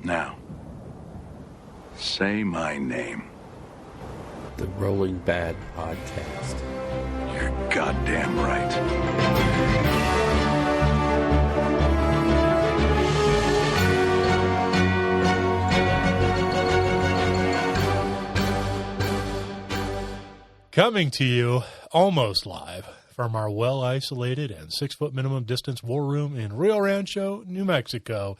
Now, say my name. The Rolling Bad Podcast. You're goddamn right. Coming to you almost live from our well-isolated and 6-foot minimum distance war room in Rio Rancho, New Mexico.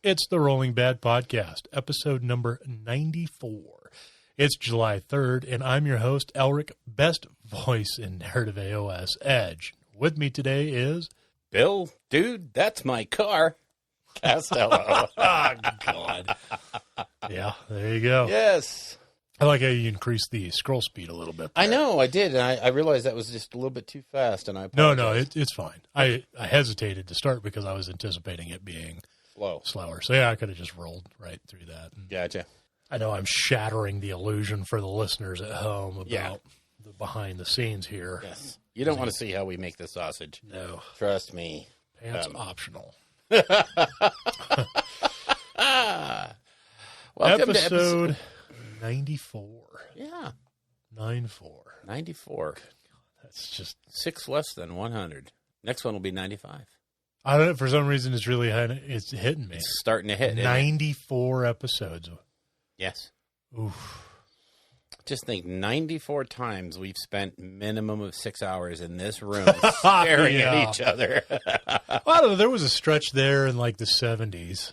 It's the Rolling Bad Podcast, episode number 94. It's July 3rd, and I'm your host, Elric, best voice in narrative AOS Edge. With me today is... Bill, dude, that's my car. Castello. Oh, God. Yeah, there you go. Yes. I like how you increased the scroll speed a little bit there. I know, I did, and I realized that was just a little bit too fast, and I No, apologize. it's fine. I hesitated to start because I was anticipating it being slower. So, yeah, I could have just rolled right through that. And Gotcha. I know I'm shattering the illusion for the listeners at home about the behind the scenes here. Yes. You don't want to see how we make the sausage. No. Trust me. Pants optional. Welcome to episode 94. Yeah. 94. 94. That's just... 6 less than 100. Next one will be 95. I don't know. For some reason, it's really it's hitting me. It's starting to hit. 94 episodes. Yes. Oof. Just think, 94 times we've spent minimum of 6 hours in this room staring at each other. Well, I don't know. There was a stretch there in like the 70s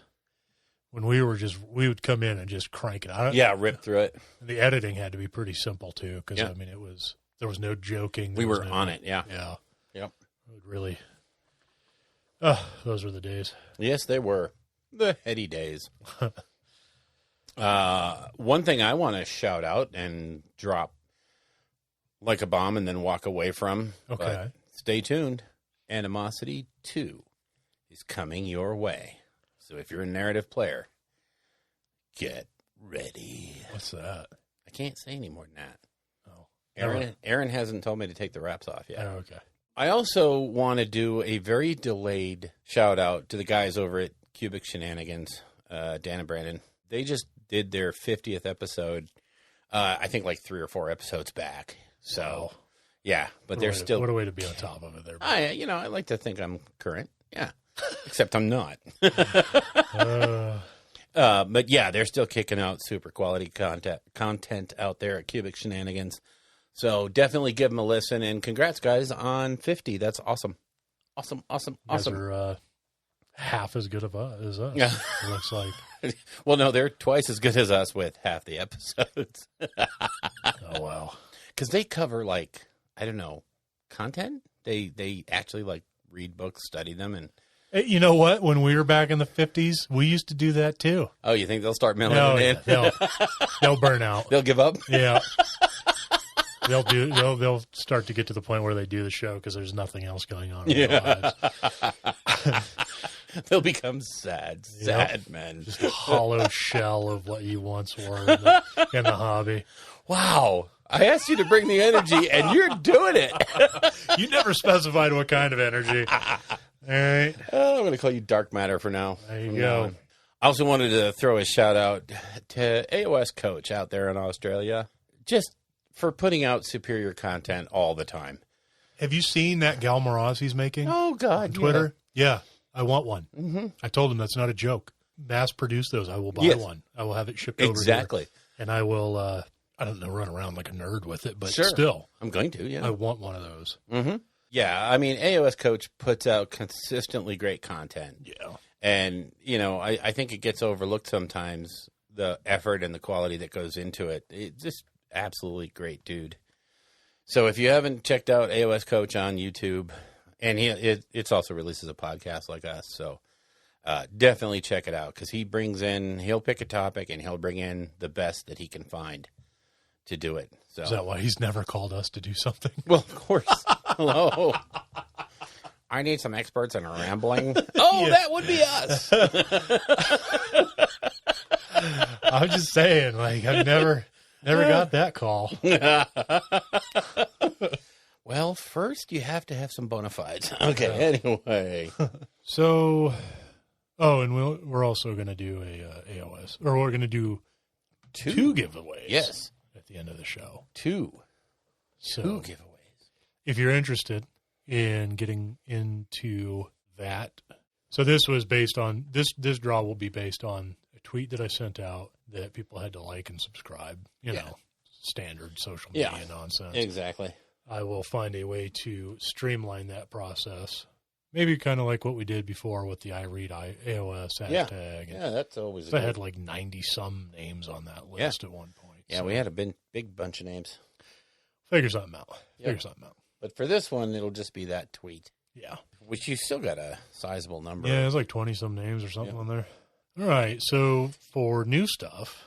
when we would come in and just crank it. Rip through it. The editing had to be pretty simple too, because I mean, there was no joking. We were on it. Yeah. Yeah. Yep. It would really. Those were the days. Yes, they were the heady days. One thing I want to shout out and drop like a bomb and then walk away from. Okay. But stay tuned. Animosity 2 is coming your way. So if you're a narrative player, get ready. What's that? I can't say any more than that. Oh. Aaron hasn't told me to take the wraps off yet. Oh, okay. I also want to do a very delayed shout out to the guys over at Cubic Shenanigans, Dan and Brandon. They just did their 50th episode, I think like 3 or 4 episodes back. So, yeah, but they're still... What a way to be on top of it there. I like to think I'm current. Yeah, except I'm not. But yeah, they're still kicking out super quality content out there at Cubic Shenanigans. So definitely give them a listen, and congrats, guys, on 50. That's awesome. Awesome. You guys are half as good as us, Yeah. it looks like. Well, no, they're twice as good as us with half the episodes. Oh, wow. Because they cover, like, I don't know, content? They actually, like, read books, study them, and... Hey, you know what? When we were back in the 50s, we used to do that, too. Oh, you think they'll start mailing it in? They'll burn out. They'll give up? Yeah. They'll start to get to the point where they do the show because there's nothing else going on in their lives. They'll become sad men. Just a hollow shell of what you once were in the hobby. Wow. I asked you to bring the energy, and you're doing it. You never specified what kind of energy. All right. I'm going to call you Dark Matter for now. There you go. I also wanted to throw a shout out to AOS Coach out there in Australia. Just for putting out superior content all the time. Have you seen that Gal Moraz he's making? Oh, God. On Twitter? Yeah, I want one. Mm-hmm. I told him that's not a joke. Mass produce those. I will buy one. I will have it shipped over here. Exactly. And I will, I don't know, run around like a nerd with it, but sure. Still. I'm going to, yeah. I want one of those. Mm-hmm. Yeah, I mean, AOS Coach puts out consistently great content. Yeah. And, I think it gets overlooked sometimes, the effort and the quality that goes into it. It's just absolutely great dude. So if you haven't checked out AOS Coach on YouTube, and it's also releases a podcast like us, so definitely check it out, because he'll pick a topic and he'll bring in the best that he can find to do it. So is that why he's never called us to do something? Well, of course. Hello. I need some experts in rambling. Oh, that would be us. I'm just saying, like, I've never got that call. Well, first you have to have some bona fides. Okay, anyway. So Oh, and we're also going to do a AOS, or we're going to do two giveaways. Yes. At the end of the show. Two giveaways. If you're interested in getting into that, so this was based on this draw will be based on a tweet that I sent out that people had to like and subscribe. You know, standard social media nonsense. Exactly. I will find a way to streamline that process. Maybe kind of like what we did before with the I Read AOS hashtag. Yeah, that's always I had like 90-some names on that list at one point. Yeah, so we had a big bunch of names. Figure something out. But for this one, it'll just be that tweet. Yeah. Which you still got a sizable number. Yeah, it's like 20-some names or something on there. All right, so for new stuff.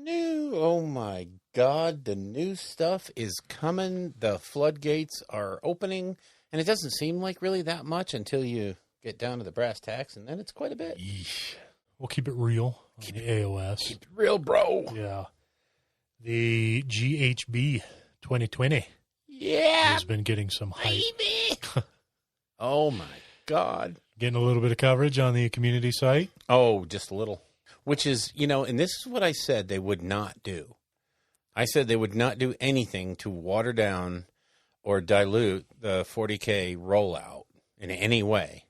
Oh my God, the new stuff is coming. The floodgates are opening. And it doesn't seem like really that much until you get down to the brass tacks, and then it's quite a bit. Yeesh. We'll keep it real on the AOS. Keep it real, bro. Yeah. The GHB 2020 has been getting some hype. Oh, my God. Getting a little bit of coverage on the community site. Oh, just a little. Which is, and this is what I said they would not do. I said they would not do anything to water down or dilute the 40K rollout in any way.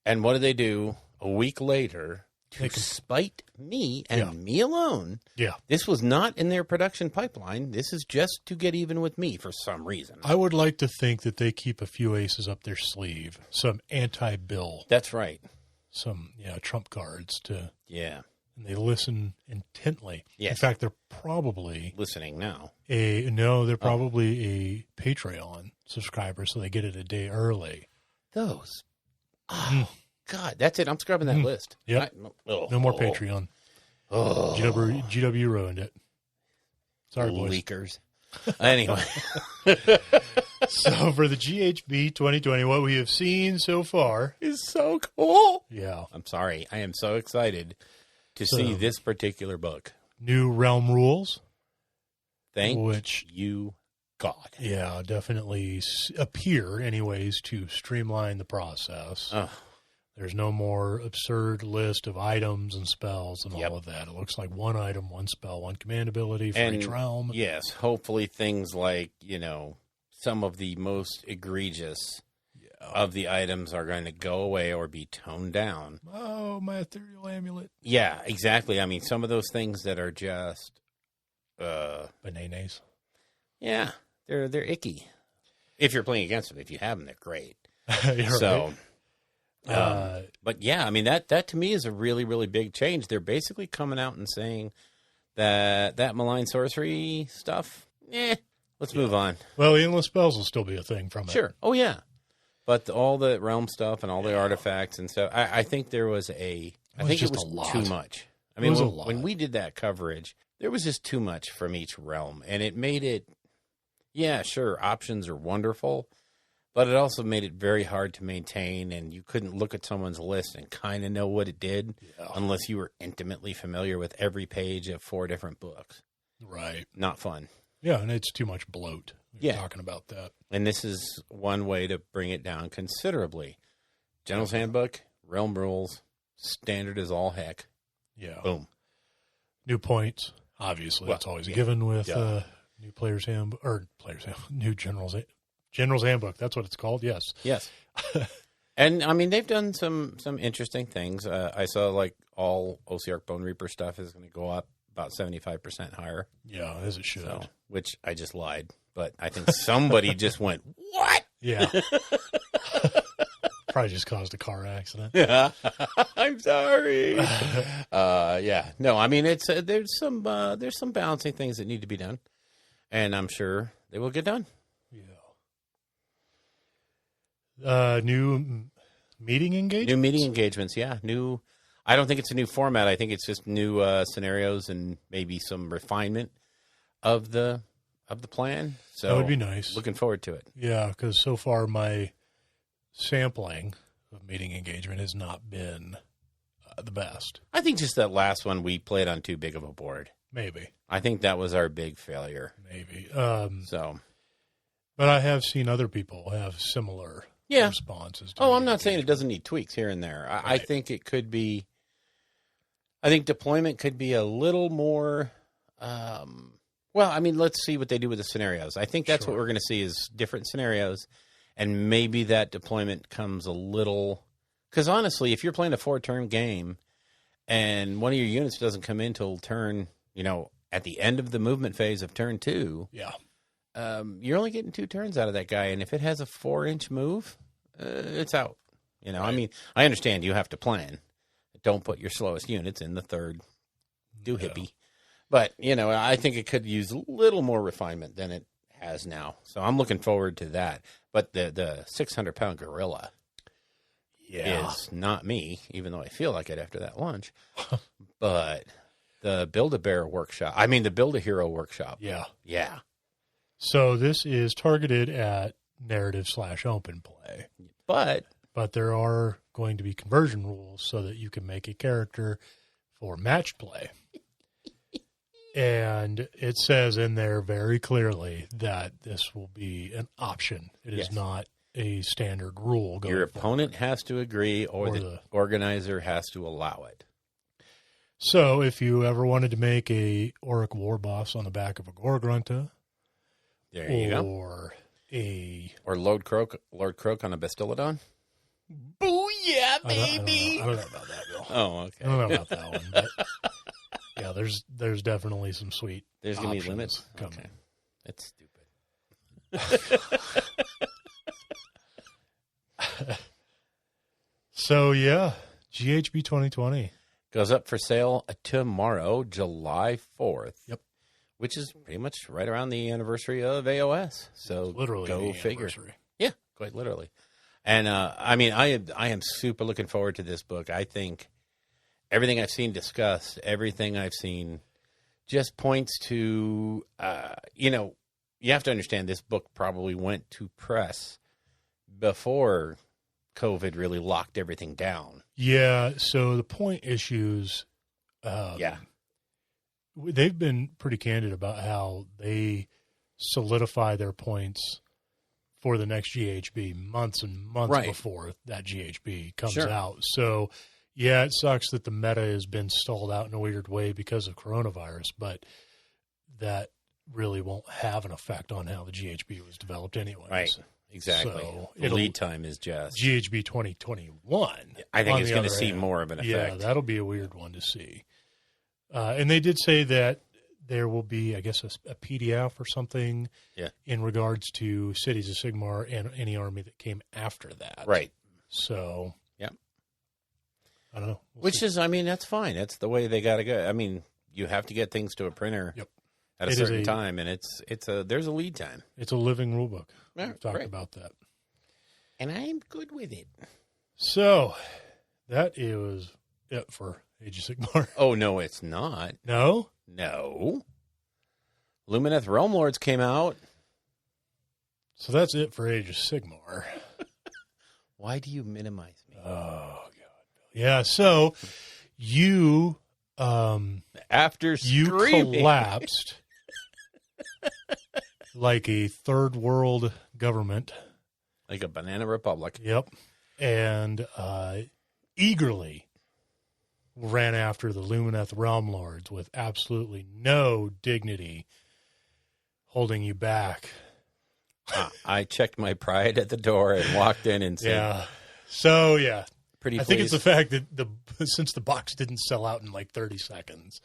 And what do they do a week later to spite me and me alone? Yeah. This was not in their production pipeline. This is just to get even with me for some reason. I would like to think that they keep a few aces up their sleeve, some anti-bill. That's right. Some trump cards to... Yeah. And they listen intently. Yes. In fact, they're probably... listening now. They're probably a Patreon subscriber, so they get it a day early. Those. Oh, God. That's it. I'm scrubbing that list. Yep. No more Patreon. GW ruined it. Sorry, boys. Leakers. Anyway. So for the GHB 2020, what we have seen so far... is so cool. Yeah. I'm sorry. I am so excited to see this particular book. New realm rules. Thank you, God. Yeah, definitely appear, anyways, to streamline the process. There's no more absurd list of items and spells and all of that. It looks like one item, one spell, one command ability for each realm. Yes, hopefully things like, some of the most egregious of the items are going to go away or be toned down. Oh, my ethereal amulet. Yeah, exactly. I mean, some of those things that are just... bananas. Yeah, they're icky. If you're playing against them. If you have them, they're great. So... but yeah, I mean, that to me is a really, really big change. They're basically coming out and saying that malign sorcery stuff, let's move on. Well, the endless spells will still be a thing from it. Sure. Oh, yeah. But all the realm stuff and all the artifacts and stuff, I think there was I think it was too much. I mean, when we did that coverage, there was just too much from each realm. And it made it, sure, options are wonderful, but it also made it very hard to maintain. And you couldn't look at someone's list and kind of know what it did unless you were intimately familiar with every page of 4 different books. Right. Not fun. Yeah, and it's too much bloat. Talking about that. And this is one way to bring it down considerably. General's Handbook, Realm Rules, standard as all heck. Yeah. Boom. New points. Obviously, that's always a given with new Player's Handbook, new General's Handbook. That's what it's called. Yes. Yes. And, I mean, they've done some interesting things. I saw, like, all OCR Bone Reaper stuff is going to go up about 75% higher. Yeah, as it should. So, which I just lied. But I think somebody just went, what? Yeah. Probably just caused a car accident. Yeah. I'm sorry. No, I mean, there's some balancing things that need to be done. And I'm sure they will get done. Yeah. New meeting engagements? New meeting engagements, yeah. I don't think it's a new format. I think it's just new scenarios and maybe some refinement of the plan. So that would be nice. Looking forward to it. Yeah, because so far my sampling of meeting engagement has not been the best. I think just that last one we played on too big of a board. Maybe. I think that was our big failure. Maybe. But I have seen other people have similar responses. Oh, I'm not saying it doesn't need tweaks here and there. I think it could be. I think deployment could be a little more. Well, I mean, let's see what they do with the scenarios. I think that's what we're going to see is different scenarios, and maybe that deployment comes a little. Because honestly, if you're playing a 4-turn game, and one of your units doesn't come in till turn, at the end of the movement phase of turn 2, you're only getting 2 turns out of that guy, and if it has a 4-inch move, it's out. I mean, I understand you have to plan. Don't put your slowest units in the third doohickey. But, I think it could use a little more refinement than it has now. So I'm looking forward to that. But the 600-pound gorilla is not me, even though I feel like it after that lunch. But the Build-A-Bear workshop, the Build-A-Hero workshop. Yeah. So this is targeted at narrative/open play. But there are going to be conversion rules so that you can make a character for match play. And it says in there very clearly that this will be an option. It is not a standard rule. Your opponent has to agree, or the organizer has to allow it. So if you ever wanted to make a Auric War Boss on the back of a Gore-Grunta, there you go. Or Lord Croak on a Bastillodon. Booyah, baby! I don't know about that, Bill. Oh, okay. I don't know about that one, but yeah, there's definitely some sweet. There's gonna be limits coming. Okay. That's stupid. So yeah, GHB 2020 goes up for sale tomorrow, July 4th. Yep. Which is pretty much right around the anniversary of AOS. So literally go figure. Anniversary. Yeah, quite literally. And I am super looking forward to this book. I think everything I've seen discussed, everything I've seen just points to, you have to understand this book probably went to press before COVID really locked everything down. Yeah. So the point issues, they've been pretty candid about how they solidify their points for the next GHB months and months before that GHB comes out. So, yeah, it sucks that the meta has been stalled out in a weird way because of coronavirus, but that really won't have an effect on how the GHB was developed anyway. Right. Exactly. So the lead time is just GHB 2021. I think it's going to see more of an effect. Yeah, that'll be a weird one to see. And they did say that there will be, I guess, a PDF or something in regards to Cities of Sigmar and any army that came after that. Right. So, I don't know. That's fine. That's the way they got to go. I mean, you have to get things to a printer at a certain time, and there's a lead time. It's a living rule book. Yeah, We've talked about that. And I'm good with it. So, that is it for Age of Sigmar. Oh, no, it's not. No? No. Lumineth Realm Lords came out. So that's it for Age of Sigmar. Why do you minimize me? Oh, God. Yeah, so you... After screaming. You collapsed like a third world government. Like a banana republic. Yep. And eagerly ran after the Lumineth Realm Lords with absolutely no dignity holding you back. I checked my pride at the door and walked in and said... Yeah. So, yeah. Pretty I think it's the fact that since the box didn't sell out in like 30 seconds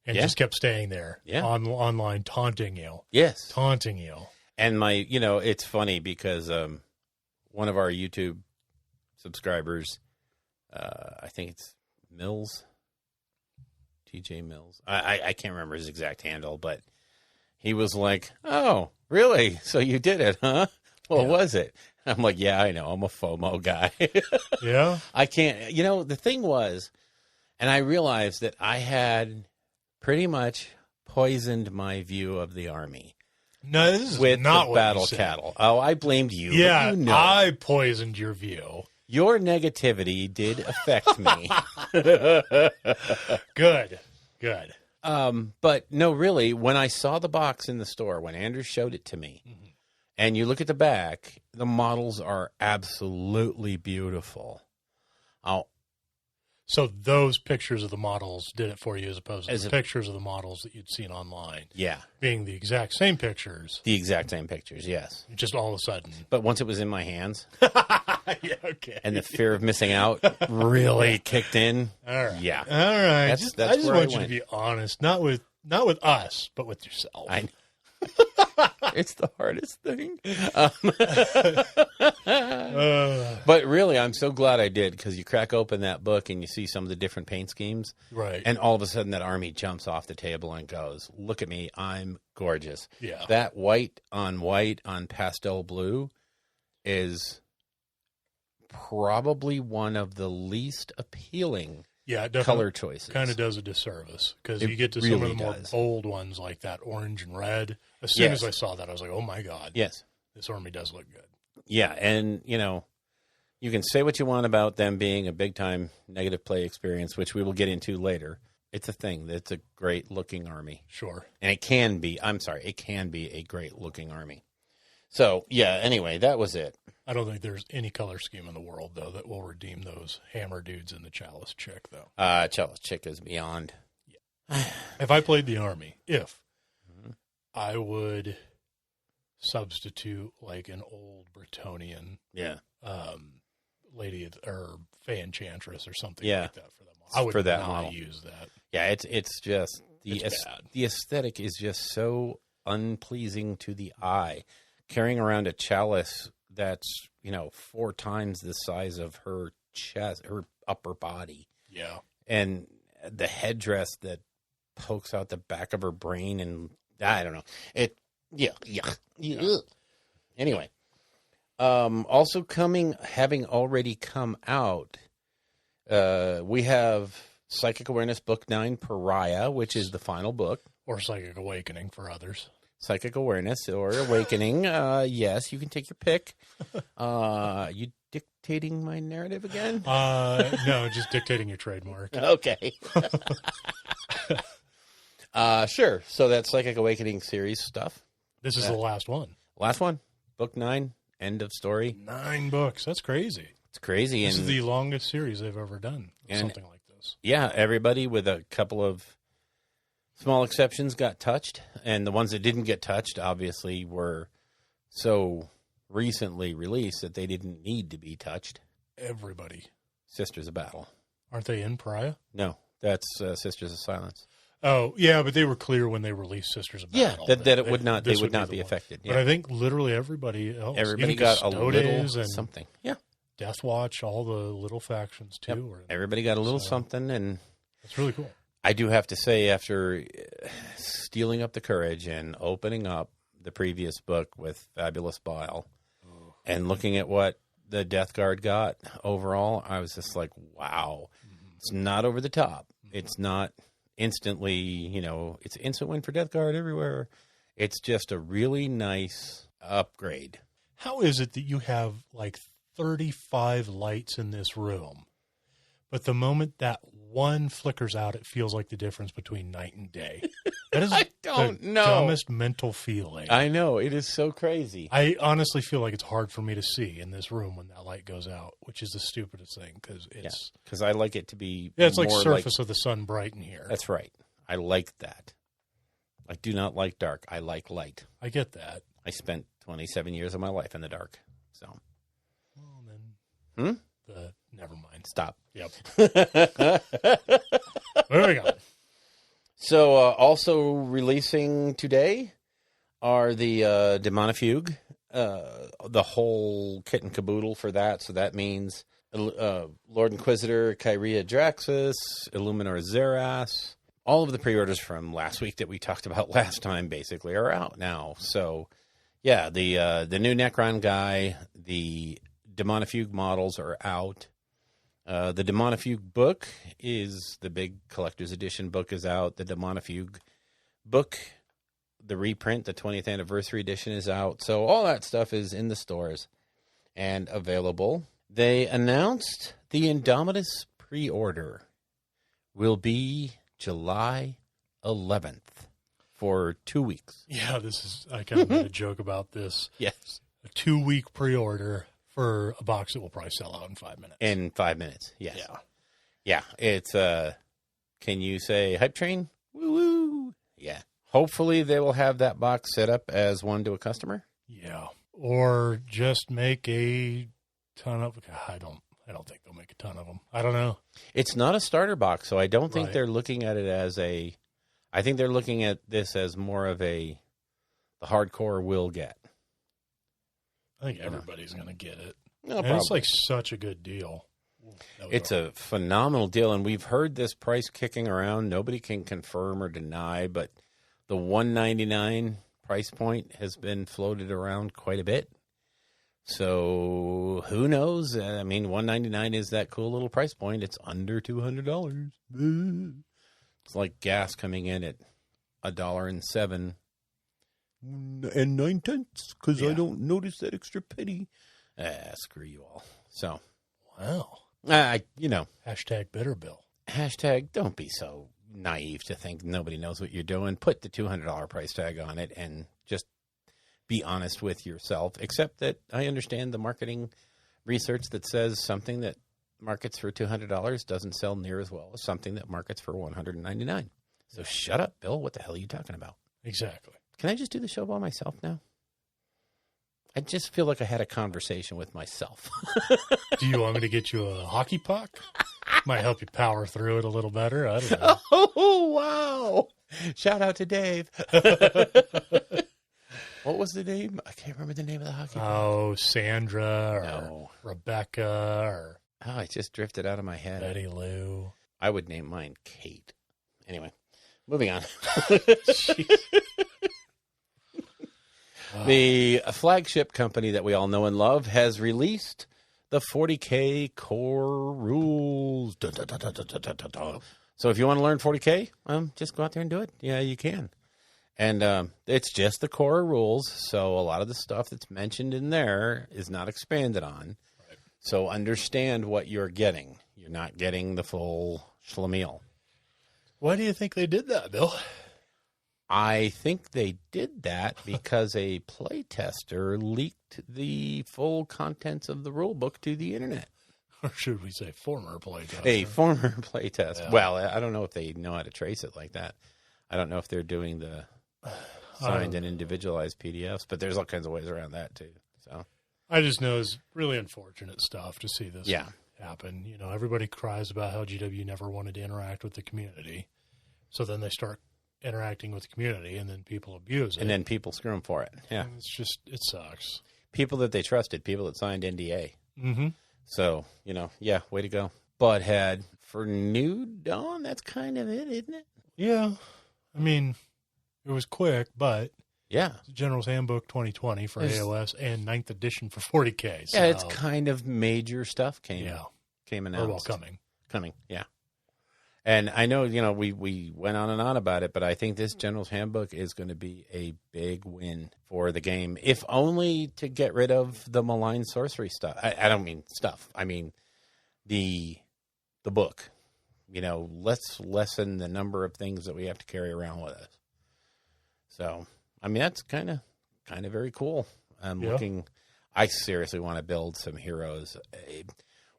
and just kept staying there online taunting you. Yes. Taunting you. And it's funny because one of our YouTube subscribers, I think it's Mills, TJ Mills. I can't remember his exact handle, but he was like, "Oh, really? So you did it, huh? What was it?" I'm like, "Yeah, I know. I'm a FOMO guy." Yeah. I can't. The thing was, and I realized that I had pretty much poisoned my view of the army. No, this is with not the what battle you said. cattle. Oh, I blamed you. Yeah, I poisoned your view. Your negativity did affect me. Good. But no, really, when I saw the box in the store, when Andrew showed it to me, And you look at the back, the models are absolutely beautiful. So those pictures of the models did it for you as opposed to As the pictures of the models that you'd seen online. Yeah. Being the exact same pictures. The exact same pictures, yes. Just all of a sudden. But once it was in my hands, Yeah, okay. and the fear of missing out really kicked in. All right. Yeah. All right. That's I just where want I you went. to be honest, not with us, but with yourself. It's the hardest thing. But really, I'm so glad I did, because you crack open that book and you see some of the different paint schemes. Right. And all of a sudden that army jumps off the table and goes, look at me, I'm gorgeous. Yeah. That white on pastel blue is probably one of the least appealing color choices. Kind of does a disservice, because It you get to really some of the more does. bold ones like that orange and red. As soon Yes. as I saw that, I was like, oh my God. Yes. This army does look good. Yeah, and, you can say what you want about them being a big-time negative play experience, which we will get into later. It's a thing. It's a great-looking army. Sure. And it can be a great-looking army. So, yeah, anyway, that was it. I don't think there's any color scheme in the world, though, that will redeem those hammer dudes and the chalice chick, though. Chalice Chick is beyond. If I played the army, I would substitute like an old Bretonian Yeah. lady or Fey Enchantress or something Yeah. like that for them. I would For that not model. use that. Yeah, it's just It's bad. the aesthetic is just so unpleasing to the eye. Carrying around a chalice that's 4 times the size of her chest, her upper body, Yeah. and the headdress that pokes out the back of her brain, and I don't know. Anyway, also having already come out, we have Psychic Awareness Book 9, Pariah, which is the final book. Or Psychic Awakening for others. Psychic Awareness or Awakening. Yes, you can take your pick. You dictating my narrative again? No, just dictating your trademark. Okay. Sure. So that's Psychic Awakening series stuff. This is the last one. Last one, book 9, end of story. 9 books. That's crazy. It's crazy. This and is the longest series they've ever done. Something like this. Yeah, everybody with a couple of small exceptions got touched. And the ones that didn't get touched, obviously, were so recently released that they didn't need to be touched. Everybody. Sisters of Battle. Aren't they in Pariah? No, that's Sisters of Silence. Oh, yeah, but they were clear when they released Sisters of Battle. Yeah, that it would not. They this would not the be one. affected. But Yeah. I think literally everybody else. Everybody even got a little Custodes and something. Yeah. Death Watch, all the little factions too. Yep. Were, Everybody got a little something, and it's really cool. I do have to say, after stealing up the courage and opening up the previous book with Fabulous Bile and looking at what the Death Guard got overall, I was just like, wow. It's not over the top. It's not instantly, it's instant win for Death Guard everywhere. It's just a really nice upgrade. How is it that you have like 35 lights in this room, but the moment that one flickers out, it feels like the difference between night and day? That is I don't the know. dumbest mental feeling. I know. It is so crazy. I honestly feel like it's hard for me to see in this room when that light goes out, which is the stupidest thing because it's Because I like it to be it's like more surface of the sun bright in here. That's right. I like that. I do not like dark. I like light. I get that. I spent 27 years of my life in the dark. So, Well, then never mind. stop. Yep. Moving on. So, also releasing today are the Demonifuge, the whole kit and caboodle for that. So that means Lord Inquisitor Kyria Draxus, Illuminor Xeras. All of the pre-orders from last week that we talked about last time basically are out now. So, yeah, the new Necron guy, the Demonifuge models are out. The Demonifuge book is the big collector's edition book is out. The Demonifuge book, the reprint, the 20th anniversary edition is out. So all that stuff is in the stores and available. They announced the Indomitus pre-order will be July 11th for 2 weeks. Yeah, I kind of made a joke about this. Yes. A 2-week pre-order for a box that will probably sell out in 5 minutes. In 5 minutes, yes. Yeah. Yeah, it's, can you say hype train? Woo-woo. Yeah. Hopefully they will have that box set up as one to a customer. Yeah. Or just make a ton of, I don't think they'll make a ton of them. I don't know. It's not a starter box, so I don't think Right. they're looking at it as I think they're looking at this as more of the hardcore will get. I think everybody's going to get it. No, And it's like such a good deal. It's a phenomenal deal, and we've heard this price kicking around. Nobody can confirm or deny, but the $199 price point has been floated around quite a bit. So who knows? I mean, $199 is that cool little price point. It's under $200. It's like gas coming in at $1.07 and 9 cents because I don't notice that extra penny. Screw you all. So, wow. Hashtag bitter bill. Hashtag don't be so naive to think nobody knows what you're doing. Put the $200 price tag on it and just be honest with yourself, except that I understand the marketing research that says something that markets for $200 doesn't sell near as well as something that markets for $199. So shut up, Bill. What the hell are you talking about? Exactly. Can I just do the show by myself now? I just feel like I had a conversation with myself. Do you want me to get you a hockey puck? Might help you power through it a little better. I don't know. Oh, wow. Shout out to Dave. What was the name? I can't remember the name of the hockey puck. Oh, Sandra or Rebecca or Oh, it just drifted out of my head. Betty Lou. I would name mine Kate. Anyway, moving on. The flagship company that we all know and love has released the 40K core rules. Dun, dun, dun, dun, dun, dun, dun, dun. So if you want to learn 40K, just go out there and do it. Yeah, you can. And it's just the core rules. So a lot of the stuff that's mentioned in there is not expanded on. Right. So understand what you're getting. You're not getting the full schlemiel. Why do you think they did that, Bill? I think they did that because a playtester leaked the full contents of the rule book to the internet. Or should we say former playtester? A former playtest. Yeah. Well, I don't know if they know how to trace it like that. I don't know if they're doing the signed and individualized PDFs, but there's all kinds of ways around that too. So I just know it's really unfortunate stuff to see this happen. You know, everybody cries about how GW never wanted to interact with the community. So then they start interacting with the community, and then people abuse it. And then people screw them for it. Yeah. And it sucks. People that they trusted, people that signed NDA. Mm-hmm. So, way to go. Butthead. For New Dawn, that's kind of it, isn't it? Yeah. I mean, it was quick, but yeah, General's Handbook 2020 for AOS and 9th edition for 40K. So. Yeah, it's kind of major stuff came announced. Coming, yeah. And I know, we went on and on about it, but I think this General's Handbook is going to be a big win for the game, if only to get rid of the malign sorcery stuff. I don't mean stuff. I mean the book. Let's lessen the number of things that we have to carry around with us. So, I mean, that's kind of very cool. I seriously want to build some heroes.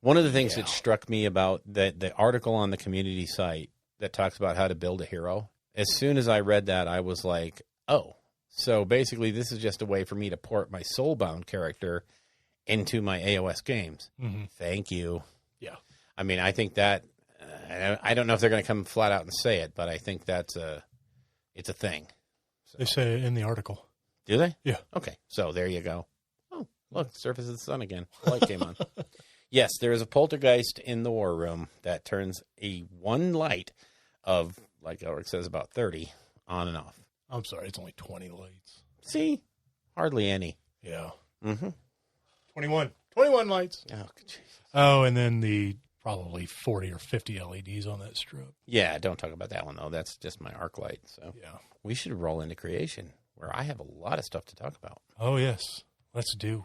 One of the things that struck me about the article on the community site that talks about how to build a hero, as soon as I read that, I was like, oh, so basically this is just a way for me to port my Soulbound character into my AOS games. Mm-hmm. Thank you. Yeah. I mean, I think that, I don't know if they're going to come flat out and say it, but I think it's a thing. So. They say it in the article. Do they? Yeah. Okay, so there you go. Oh, look, Surface of the Sun again. The light came on. Yes, there is a poltergeist in the war room that turns a one light of, like Elric says, about 30 on and off. I'm sorry, it's only 20 lights. See? Hardly any. Yeah. Mm-hmm. 21 lights. Oh, Jesus. Oh, and then the probably 40 or 50 LEDs on that strip. Yeah, don't talk about that one, though. That's just my arc light. So yeah, we should roll into creation, where I have a lot of stuff to talk about. Oh, yes. Let's do.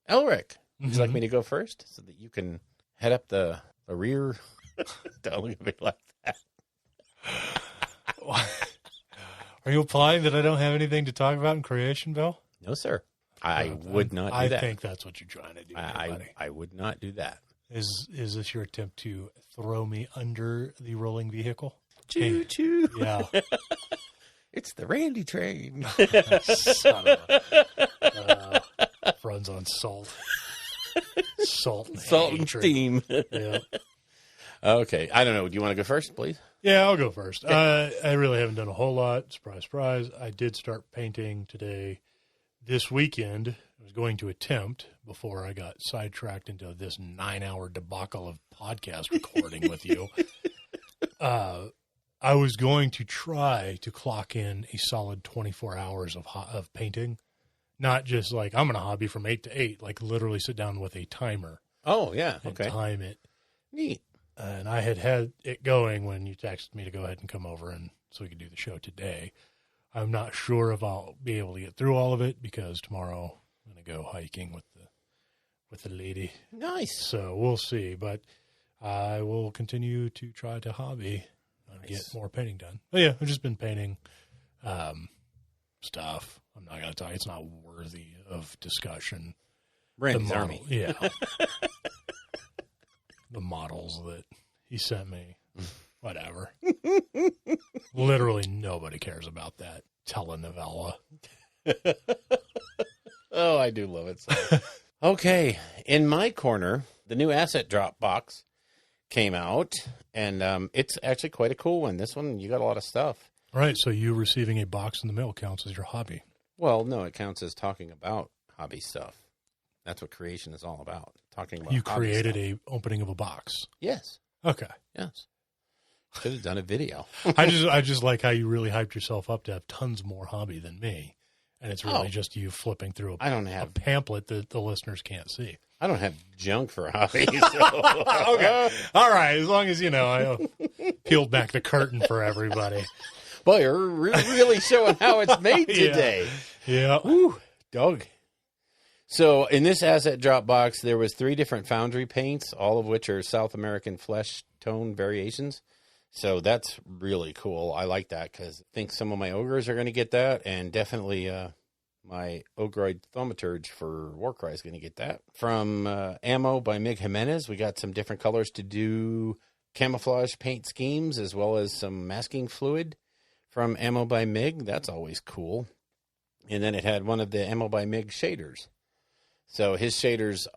Elric. Would you like me to go first so that you can head up the rear? Don't look at me like that. Are you implying that I don't have anything to talk about in creation, Bill? No, sir. I would not do that. I think that's what you're trying to do. I would not do that. Is this your attempt to throw me under the rolling vehicle? Choo choo. Yeah. It's the Randy train. Son of runs on salt. Salt and steam. Yeah. Okay. I don't know. Do you want to go first, please? Yeah, I'll go first. I really haven't done a whole lot. Surprise, surprise. I did start painting today. This weekend, I was going to attempt, before I got sidetracked into this 9-hour debacle of podcast recording with you, I was going to try to clock in a solid 24 hours of painting. Not just like, I'm going to hobby from 8 to 8, like literally sit down with a timer. Oh, yeah. And Okay. time it. Neat. And I had it going when you texted me to go ahead and come over and so we could do the show today. I'm not sure if I'll be able to get through all of it because tomorrow I'm going to go hiking with the lady. Nice. So we'll see. But I will continue to try to hobby and get more painting done. But yeah, I've just been painting stuff. I'm not going to talk. It's not worthy of discussion. Randy's Army. Yeah. The models that he sent me. Whatever. Literally nobody cares about that telenovela. Oh, I do love it. So. Okay. In my corner, the new asset drop box came out, and it's actually quite a cool one. This one, you got a lot of stuff. Right. So you receiving a box in the mail counts as your hobby. Well, no, it counts as talking about hobby stuff. That's what creation is all about. Talking about You hobby created stuff. a opening of a box. Yes. Okay. Yes. Should have done a video. I just like how you really hyped yourself up to have tons more hobby than me. And it's really just you flipping through a pamphlet that the listeners can't see. I don't have junk for hobbies. So. Okay. All right. As long as, I peeled back the curtain for everybody. Boy, you're really showing how it's made today. Yeah. Woo, dog. So in this asset drop box, there was 3 different foundry paints, all of which are South American flesh tone variations. So that's really cool. I like that because I think some of my ogres are going to get that, and definitely my Ogroid Thaumaturge for Warcry is going to get that. From Ammo by Mig Jimenez, we got some different colors to do camouflage paint schemes, as well as some masking fluid from Ammo by Mig. That's always cool. And then it had one of the Ammo by Mig shaders. So his shaders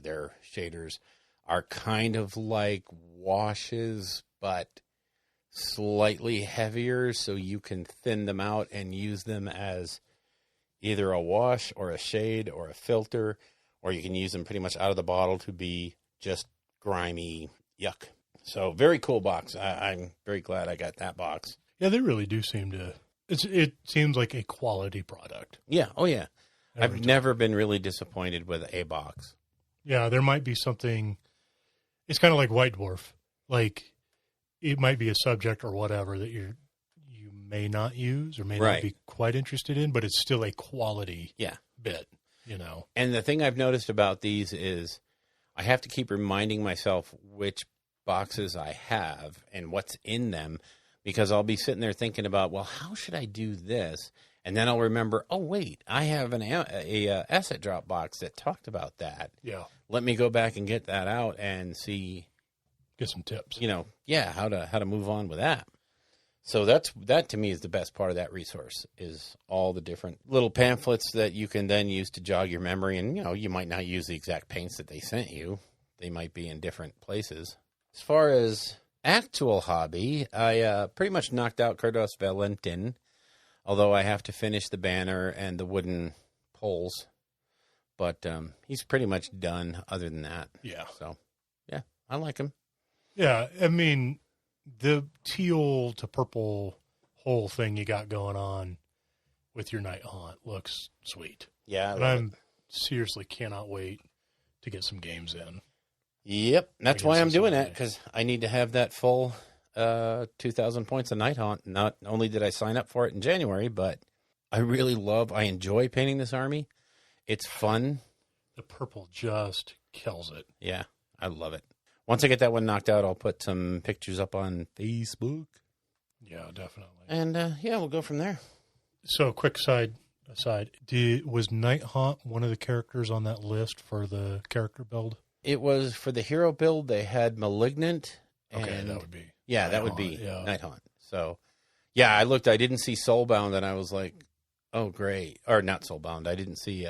their shaders are kind of like washes, but slightly heavier, so you can thin them out and use them as either a wash or a shade or a filter, or you can use them pretty much out of the bottle to be just grimy yuck. So very cool box. I'm very glad I got that box. Yeah, they really do seem to. It seems like a quality product. Yeah. Oh, yeah. I've never been really disappointed with a box. Yeah, there might be something. It's kind of like White Dwarf. Like, it might be a subject or whatever that you may not use or may not be quite interested in, but it's still a quality bit, And the thing I've noticed about these is I have to keep reminding myself which boxes I have and what's in them, because I'll be sitting there thinking about, well, how should I do this? And then I'll remember, oh, wait, I have a asset drop box that talked about that. Yeah. Let me go back and get that out and see. Get some tips. How to move on with that. So that to me is the best part of that resource, is all the different little pamphlets that you can then use to jog your memory. And, you might not use the exact paints that they sent you. They might be in different places. As far as actual hobby, I pretty much knocked out Cardos Valentin. Although I have to finish the banner and the wooden poles. But he's pretty much done other than that. Yeah. So, yeah, I like him. Yeah, I mean, the teal to purple whole thing you got going on with your Night Haunt looks sweet. Yeah. And I'm seriously cannot wait to get some games in. Yep, that's why I'm doing that, because I need to have that full 2,000 points of Night Haunt. Not only did I sign up for it in January, but I enjoy painting this army. It's fun. The purple just kills it. Yeah, I love it. Once I get that one knocked out, I'll put some pictures up on Facebook. Yeah, definitely. And we'll go from there. So, quick aside, was Night Haunt one of the characters on that list for the character build? It was for the hero build. They had Malignant. Okay, that would be. Yeah, Night Haunt. So, yeah, I looked. I didn't see Soulbound, and I was like, oh, great. Or not Soulbound. I didn't see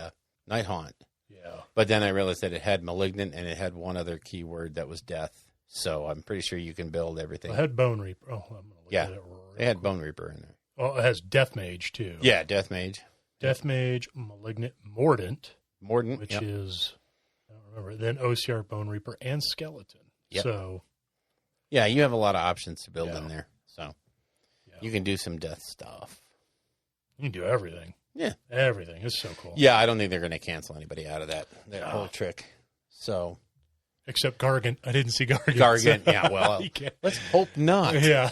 Night Haunt. Yeah. But then I realized that it had Malignant, and it had one other keyword that was death. So I'm pretty sure you can build everything. It had Bone Reaper. Oh, I'm going to look at it. They had Bone Reaper in there. Oh, it has Death Mage, too. Yeah, Death Mage. Death Mage, Malignant, Mordant, which yep. is, I don't remember, then OCR, Bone Reaper, and Skeleton. Yep. So, yeah, you have a lot of options to build in there. So you can do some death stuff. You can do everything. Yeah. Everything. It's so cool. Yeah, I don't think they're going to cancel anybody out of that whole trick. So. Except Gargant. I didn't see Gargant. Gargant, yeah, well, let's hope not. Yeah.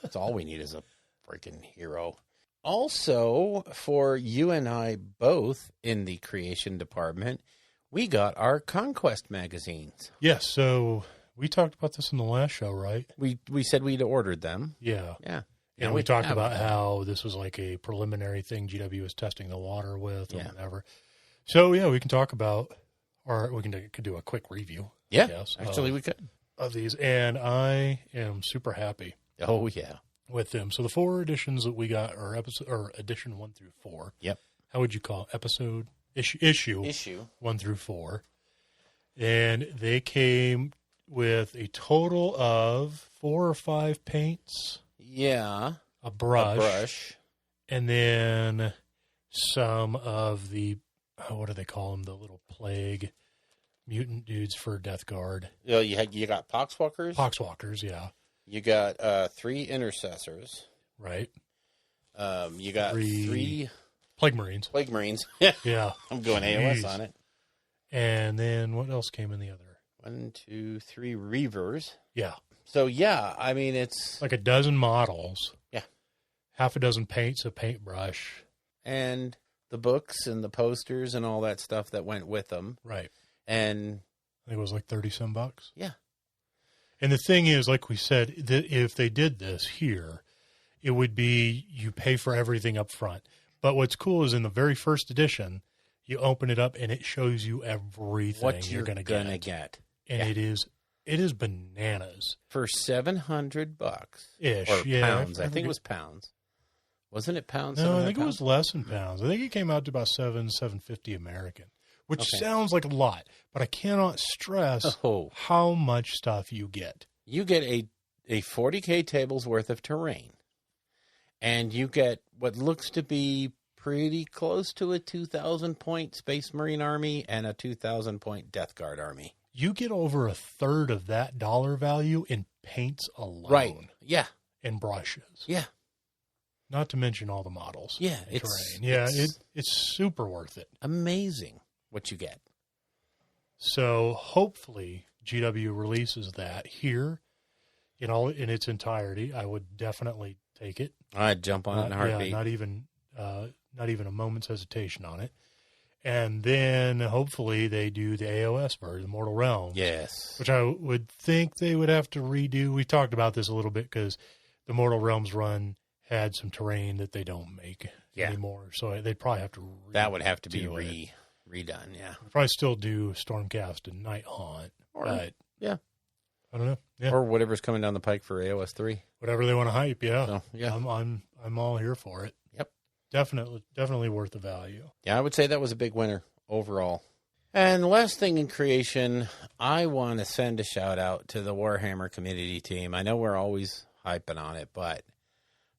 That's all we need is a freaking hero. Also, for you and I both in the creation department, we got our Conquest magazines. Yes, so we talked about this in the last show, right? We said we'd ordered them. Yeah. Yeah. And we talked about how this was like a preliminary thing GW was testing the water with or whatever. So, yeah, we can talk about, or we can do a quick review. Yeah, yes, actually we could. Of these, and I am super happy. Oh, yeah. With them. So the 4 editions that we got are edition 1 through 4. Yep. How would you call it? Episode? Issue 1 through 4. And they came with a total of 4 or 5 paints. Yeah. A brush. And then some of the, what do they call them? The little plague mutant dudes for Death Guard. You got Poxwalkers. Poxwalkers, yeah. You got 3 Intercessors. Right. You got 3 Plague Marines. Plague Marines. Yeah. I'm going AOS on it. And then what else came in the other? 1, 2, 3 Reavers. Yeah. So, yeah, I mean, it's like a dozen models. Yeah. Half a dozen paints, a paintbrush. And the books and the posters and all that stuff that went with them. Right. And I think it was like $30-some bucks. Yeah. And the thing is, like we said, that if they did this here, it would be you pay for everything up front. But what's cool is in the very first edition, you open it up and it shows you everything what you're going to get. And it is bananas. For $700 ish, or pounds. I think it was pounds. Wasn't it pounds? No, I think it was less than pounds. I think it came out to about $750 American, which sounds like a lot, but I cannot stress how much stuff you get. You get a 40K table's worth of terrain, and you get what looks to be pretty close to a 2,000-point Space Marine army and a 2,000-point Death Guard army. You get over a third of that dollar value in paints alone. Right. Yeah. And brushes. Yeah. Not to mention all the models. Yeah. It's super worth it. Amazing what you get. So hopefully GW releases that here in its entirety. I would definitely take it. I'd jump on it in a heartbeat. Yeah, not even a moment's hesitation on it. And then hopefully they do the AOS version, the Mortal Realms. Yes. Which I would think they would have to redo. We talked about this a little bit because the Mortal Realms run had some terrain that they don't make anymore. So they'd probably have to that would have to be redone, yeah. Probably still do Stormcast and Night Haunt. But yeah. I don't know. Yeah. Or whatever's coming down the pike for AOS 3. Whatever they want to hype, yeah. So, yeah. I'm all here for it. Yep. Definitely worth the value. Yeah, I would say that was a big winner overall. And the last thing in creation, I want to send a shout out to the Warhammer community team. I know we're always hyping on it, but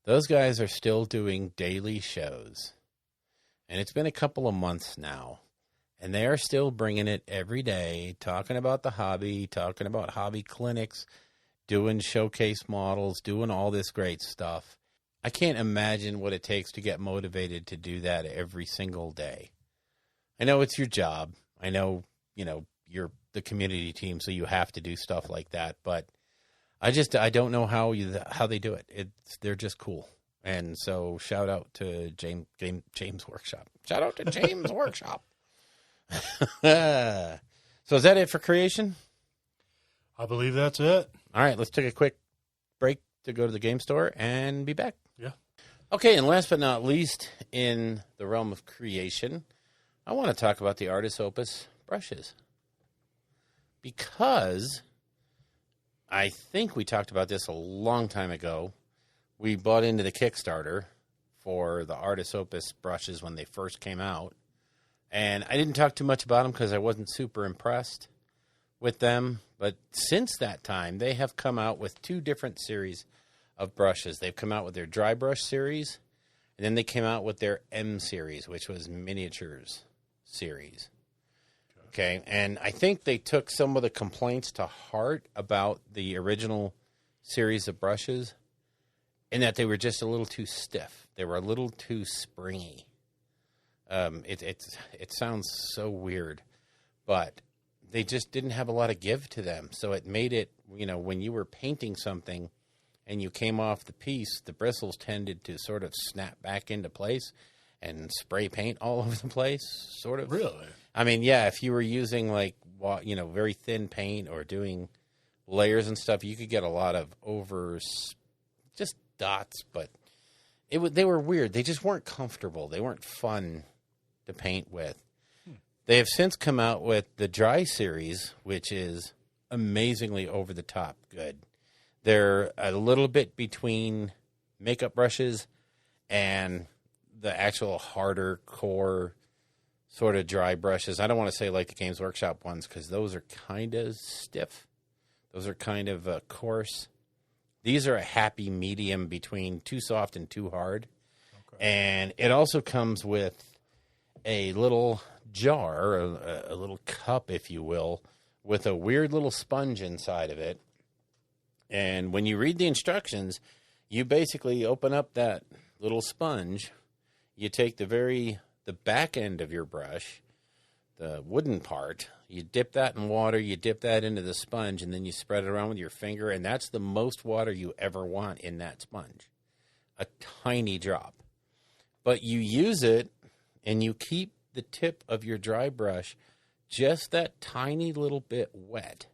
those guys are still doing daily shows. And it's been a couple of months now. And they are still bringing it every day, talking about the hobby, talking about hobby clinics, doing showcase models, doing all this great stuff. I can't imagine what it takes to get motivated to do that every single day. I know it's your job. I know, you're the community team, so you have to do stuff like that. But I don't know how they do it. They're just cool. And so shout out to James Workshop. Shout out to James Workshop. So is that it for creation? I believe that's it. All right, let's take a quick break, to go to the game store and be back. Yeah. Okay, and last but not least, in the realm of creation, I want to talk about the Artis Opus brushes. Because I think we talked about this a long time ago. We bought into the Kickstarter for the Artis Opus brushes when they first came out. And I didn't talk too much about them because I wasn't super impressed with them. But since that time, they have come out with 2 different series of brushes. They've come out with their dry brush series, and then they came out with their M series, which was miniatures series. Okay, and I think they took some of the complaints to heart about the original series of brushes, in that they were just a little too stiff. They were a little too springy. It sounds so weird, but they just didn't have a lot of give to them. So it made it, when you were painting something and you came off the piece, the bristles tended to sort of snap back into place and spray paint all over the place, sort of. Really? I mean, yeah, if you were using very thin paint or doing layers and stuff, you could get a lot of just dots, but they were weird. They just weren't comfortable. They weren't fun to paint with. They have since come out with the Dry series, which is amazingly over-the-top good. They're a little bit between makeup brushes and the actual harder core sort of dry brushes. I don't want to say like the Games Workshop ones because those are kind of stiff. Those are kind of coarse. These are a happy medium between too soft and too hard. Okay. And it also comes with a little jar, a little cup, if you will, with a weird little sponge inside of it. And when you read the instructions, you basically open up that little sponge. You take the back end of your brush, the wooden part, you dip that in water, you dip that into the sponge, and then you spread it around with your finger, and that's the most water you ever want in that sponge. A tiny drop. But you use it, and you keep the tip of your dry brush just that tiny little bit wet.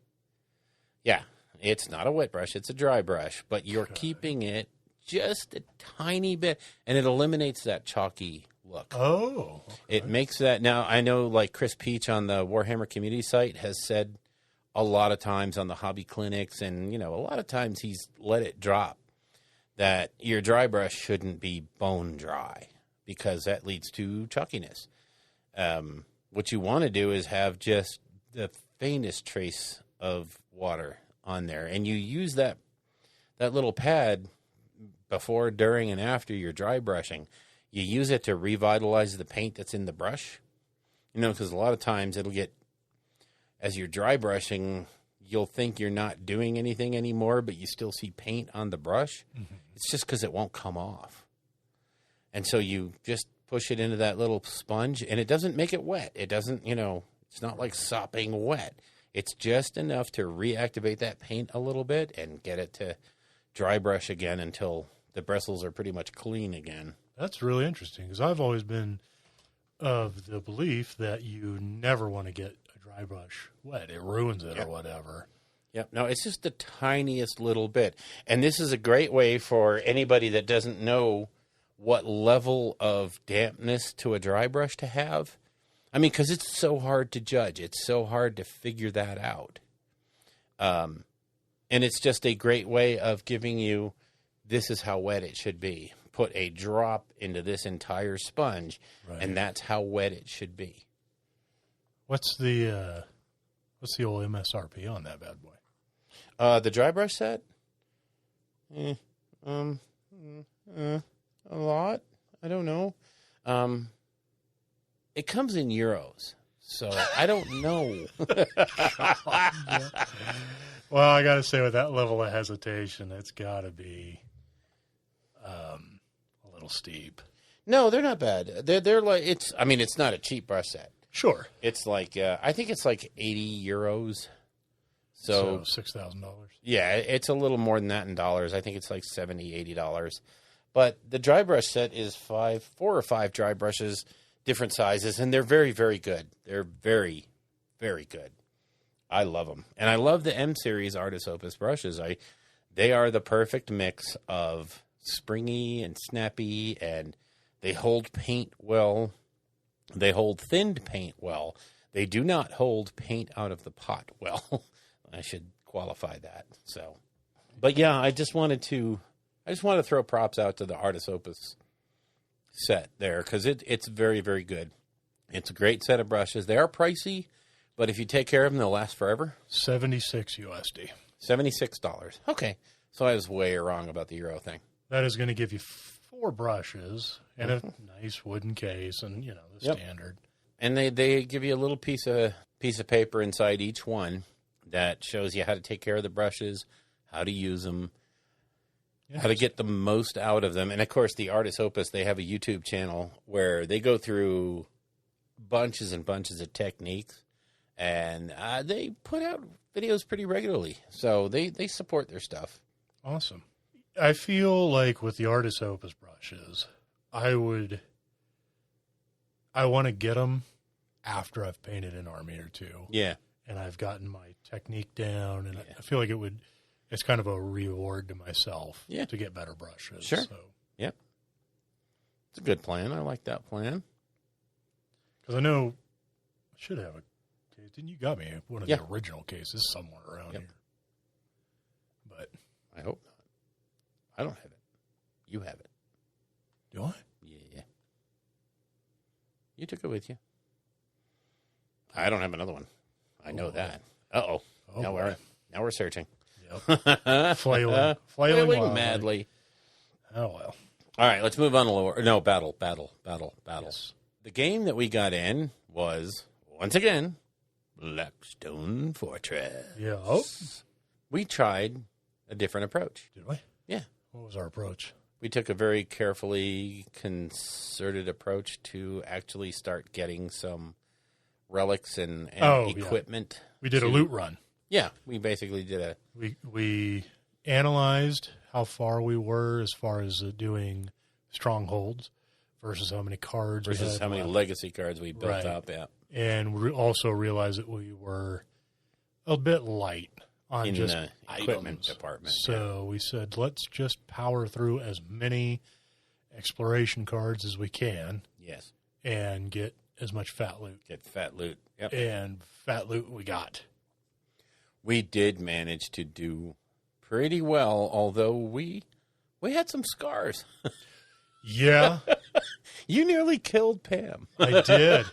Yeah, it's not a wet brush, it's a dry brush, but you're keeping it just a tiny bit, and it eliminates that chalky look. Oh. Okay. It makes that. Now, I know like Chris Peach on the Warhammer community site has said a lot of times on the hobby clinics, and, a lot of times he's let it drop, that your dry brush shouldn't be bone dry because that leads to chalkiness. What you want to do is have just the faintest trace of water on there, and you use that little pad before, during, and after your dry brushing. You use it to revitalize the paint that's in the brush, because a lot of times it'll get, as you're dry brushing, you'll think you're not doing anything anymore, but you still see paint on the brush. Mm-hmm. It's just because it won't come off. And so you just push it into that little sponge, and it doesn't make it wet. It doesn't, it's not like sopping wet. It's just enough to reactivate that paint a little bit and get it to dry brush again until the bristles are pretty much clean again. That's really interesting because I've always been of the belief that you never want to get a dry brush wet. It ruins it or whatever. Yep. No, it's just the tiniest little bit. And this is a great way for anybody that doesn't know what level of dampness to a dry brush to have. I mean, because it's so hard to judge. It's so hard to figure that out. And it's just a great way of giving you, this is how wet it should be. Put a drop into this entire sponge, and that's how wet it should be. What's the old MSRP on that bad boy? The dry brush set? A lot. I don't know. It comes in euros, so I don't know. Well, I got to say, with that level of hesitation, it's got to be a little steep. No, they're not bad. They're like, it's not a cheap brush set. Sure. It's like I think it's like 80 euros. So $6,000. Yeah, it's a little more than that in dollars. I think it's like $70, $80. But the dry brush set is 4 or 5 dry brushes, different sizes, and they're very, very good. They're very, very good. I love them. And I love the M series Artis Opus brushes. They are the perfect mix of springy and snappy, and they hold paint well. They hold thinned paint well. They do not hold paint out of the pot well. I should qualify that. So, but yeah, I just wanted to throw props out to the Artis Opus set there because it's very, very good. It's a great set of brushes. They are pricey, but if you take care of them, they'll last forever. $76 USD. $76. Okay. So I was way wrong about the Euro thing. That is going to give you 4 brushes and a nice wooden case and, the standard. And they give you a little piece of paper inside each one that shows you how to take care of the brushes, how to use them, how to get the most out of them. And, of course, the Artis Opus, they have a YouTube channel where they go through bunches and bunches of techniques, and they put out videos pretty regularly. So they support their stuff. Awesome. I feel like with the Artis Opus brushes, I want to get them after I've painted an army or two. Yeah. And I've gotten my technique down, and I feel like it's kind of a reward to myself to get better brushes. Sure. So. Yep. It's a good plan. I like that plan. Because I know I should have a case. Didn't you got me one of the original cases somewhere around here? But I hope not. I don't have it. You have it. Do I? Yeah. You took it with you. I don't have another one. I know that. Uh-oh. Now we're searching. Yep. Flailing madly. Oh, well. All right, let's move on a little. No, battle. Yes. The game that we got in was, once again, Blackstone Fortress. Yeah. Oh. We tried a different approach. Did we? Yeah. What was our approach? We took a very carefully concerted approach to actually start getting some relics and equipment. Yeah. We did a loot run. Yeah, we basically did We analyzed how far we were as far as doing strongholds versus how many cards versus how many legacy cards we built up. Yeah, and we also realized that we were a bit light on in just the equipment department. So we said, let's just power through as many exploration cards as we can. Yes, and get as much fat loot. Get fat loot. Yep. And fat loot we got. We did manage to do pretty well, although we had some scars. Yeah. You nearly killed Pam. I did.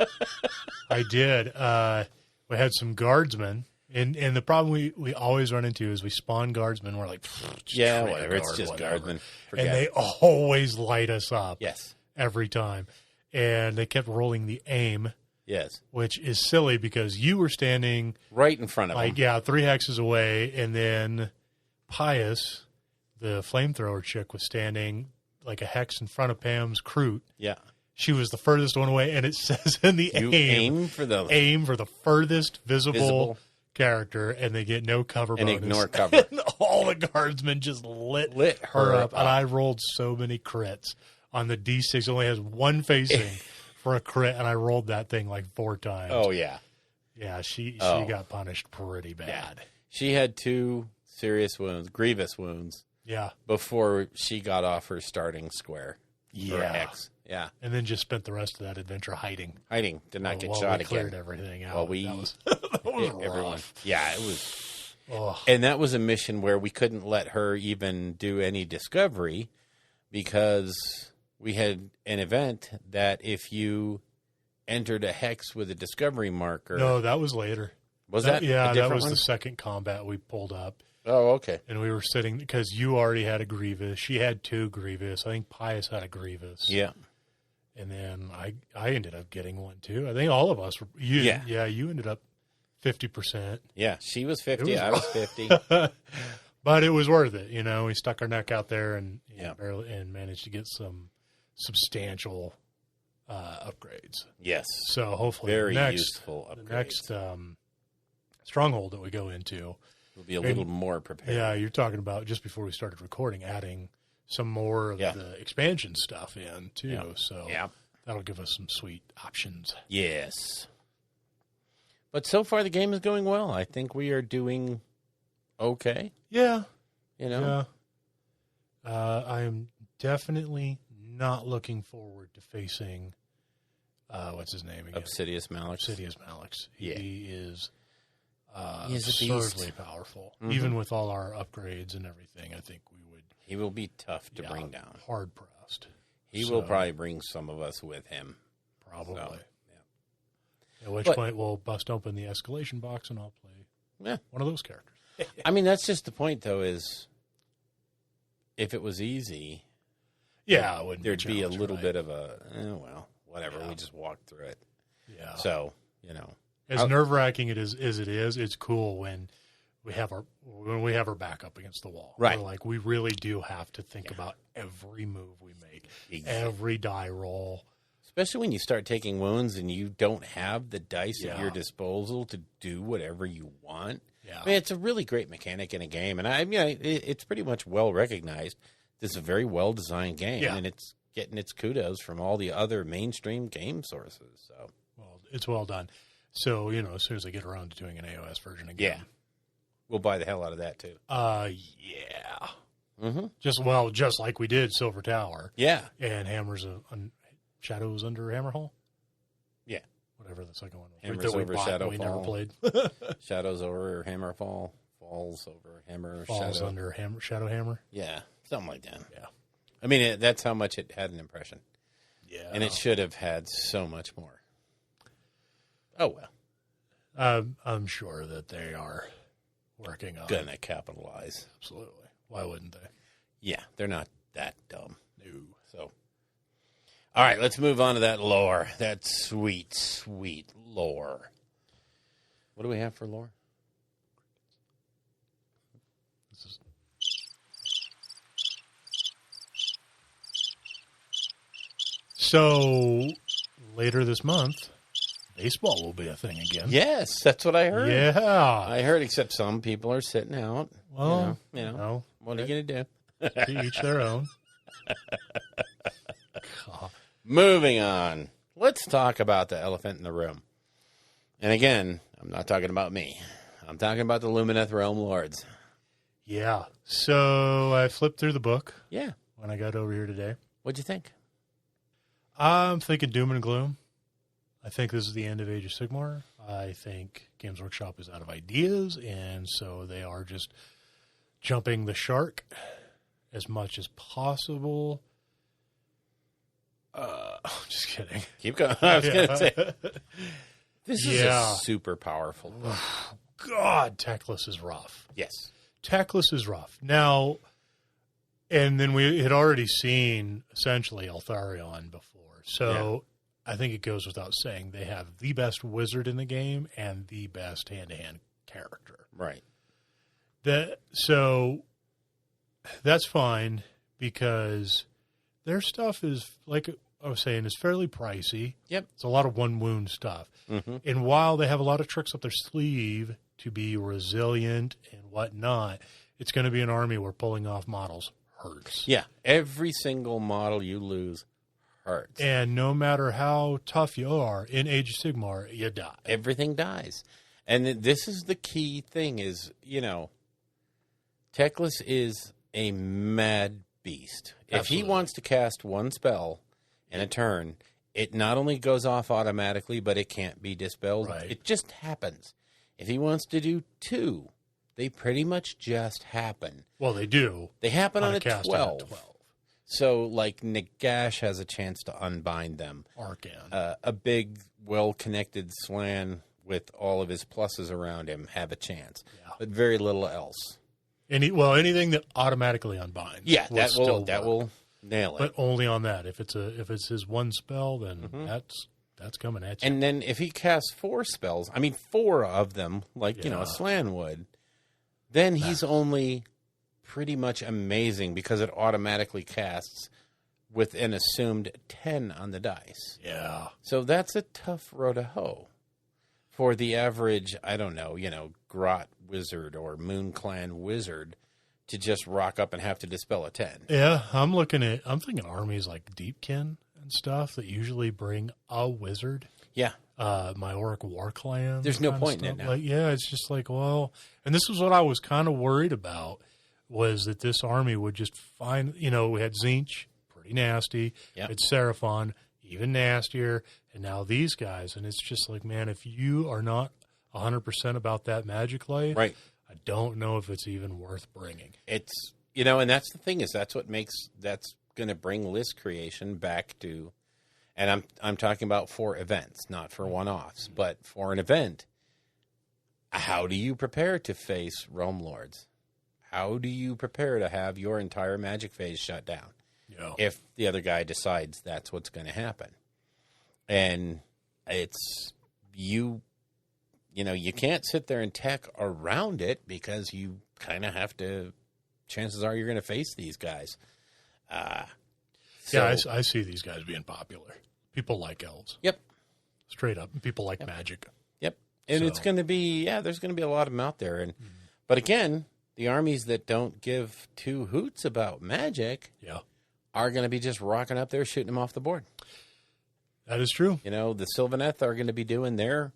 We had some guardsmen. And the problem we always run into is we spawn guardsmen. We're like, whatever. It's just guardsmen. And they always light us up. Yes. Every time. And they kept rolling the aim. Yes. Which is silly because you were standing right in front of them. Yeah, 3 hexes away. And then Pius, the flamethrower chick, was standing like a hex in front of Pam's Kroot. Yeah. She was the furthest one away. And it says in the aim for the furthest visible character, and they get no cover and bonus. Ignore cover. And all the guardsmen just lit her up. And I rolled so many crits on the D6. It only has one facing for a crit, and I rolled that thing like 4 times. Oh, yeah. Yeah, she got punished pretty bad. Yeah. She had 2 serious wounds, grievous wounds. Yeah. Before she got off her starting square. Yeah. Hex. Yeah. And then just spent the rest of that adventure hiding. Did not get shot again. Cleared everything out. That was everyone. Yeah, it was. Oh. And that was a mission where we couldn't let her even do any discovery because we had an event that if you entered a hex with a discovery marker. No, that was later. Was that? Yeah, a different that was one? the second combat we pulled up. Oh, okay. And we were sitting because you already had a Grievous. She had 2 Grievous. I think Pius had a Grievous. Yeah. And then I ended up getting one too. I think all of us were. You ended up 50%. Yeah, she was 50. I was 50. But it was worth it. We stuck our neck out there and and managed to get some substantial upgrades. Yes. So hopefully very useful upgrades. The next stronghold that we go into, we'll be a little more prepared. Yeah, you're talking about just before we started recording, adding some more of the expansion stuff in too. Yeah. So that'll give us some sweet options. Yes. But so far the game is going well. I think we are doing okay. Yeah. You know? Yeah. I am definitely not looking forward to facing, what's his name again? Obsidious Malix. Obsidious Malix. Yeah. He is He's a absurdly beast. powerful. Even with all our upgrades and everything, I think we would. He will be tough to bring down. Hard pressed. He will probably bring some of us with him. Probably. So, At which point we'll bust open the escalation box and I'll play one of those characters. I mean, that's just the point, though, is if it was easy, it wouldn't there'd be a challenge, little right? bit of a, whatever. We just walked through it. Yeah. So, as nerve-wracking as it is, it's cool when we have our back up against the wall. Right. We're like, we really do have to think about every move we make, every die roll. Especially when you start taking wounds and you don't have the dice at your disposal to do whatever you want. Yeah. I mean, it's a really great mechanic in a game, and it's pretty much well recognized. This is a very well-designed game, and it's getting its kudos from all the other mainstream game sources. So, well, it's well done. So, as soon as I get around to doing an AOS version again. Yeah. We'll buy the hell out of that, too. Yeah. Mm-hmm. Just like we did Silver Tower. Yeah. And Shadows Under Hammerhall? Yeah. Whatever the second one was. Hammers that we over bought, Shadowfall. we never played. Shadows over Hammerfall. Falls over Hammer. Falls Shadow. under Shadow Hammer. Yeah. Something like that. Yeah. I mean, that's how much it had an impression. Yeah. And it should have had so much more. Oh, well. I'm sure that they are working on Gonna capitalize. Absolutely. Why wouldn't they? Yeah, they're not that dumb. No. So, all right, let's move on to that lore. That sweet, sweet lore. What do we have for lore? So, later this month, baseball will be a thing again. Yes, that's what I heard. Yeah. I heard, except some people are sitting out. Well, what are you going to do? To each their own. Moving on. Let's talk about the elephant in the room. And again, I'm not talking about me. I'm talking about the Lumineth Realm Lords. Yeah. So I flipped through the book. Yeah. When I got over here today. What'd you think? I'm thinking doom and gloom. I think this is the end of Age of Sigmar. I think Games Workshop is out of ideas, and so they are just jumping the shark as much as possible. Just kidding. Keep going. I was going to say, this is a super powerful book. God, Teclis is rough. Yes. Teclis is rough. Now, and then we had already seen essentially Eltharion before. So I think it goes without saying they have the best wizard in the game and the best hand-to-hand character. Right. So that's fine because their stuff is, like I was saying, is fairly pricey. Yep. It's a lot of one-wound stuff. Mm-hmm. And while they have a lot of tricks up their sleeve to be resilient and whatnot, it's going to be an army where pulling off models hurts. Yeah. Every single model you lose hurts. And no matter how tough you are in Age of Sigmar, you die. Everything dies. And this is the key thing is, Teclis is a mad beast. Absolutely. If he wants to cast one spell in a turn, it not only goes off automatically, but it can't be dispelled. Right. It just happens. If he wants to do two, they pretty much just happen. Well, they do. They happen on a cast 12. on a 12. So, like, Nagash has a chance to unbind them. Arcan. A big, well-connected Slan with all of his pluses around him have a chance. Yeah. But very little else. Anything that automatically unbinds. Yeah, that will nail it. But only on that. If it's his one spell, then that's coming at you. And then if he casts 4 spells, 4 of them, like a Slan would, then he's only pretty much amazing because it automatically casts with an assumed 10 on the dice. Yeah. So that's a tough row to hoe for the average, Grot wizard or Moon Clan wizard to just rock up and have to dispel a 10. Yeah, I'm thinking armies like Deepkin and stuff that usually bring a wizard. Yeah. My Auric War Clan. There's no point in it now. It's just like, well, and this is what I was kind of worried about was that this army would just find, we had Tzeentch, pretty nasty. Yep. It's Seraphon, even nastier. And now these guys. And it's just like, man, if you are not 100% about that magic life, Right. I don't know if it's even worth bringing. It's, and that's the thing is that's going to bring list creation back to, and I'm talking about for events, not for one-offs, but for an event. How do you prepare to face Realm Lords? How do you prepare to have your entire magic phase shut down? Yeah. If the other guy decides that's what's going to happen. And it's, you can't sit there and tech around it because you kind of have to, chances are you're going to face these guys. I see these guys being popular. People like elves. Yep. Straight up. People like magic. Yep. And it's going to be, there's going to be a lot of them out there. And But again, the armies that don't give two hoots about magic are going to be just rocking up there, shooting them off the board. That is true. The Sylvaneth are going to be doing their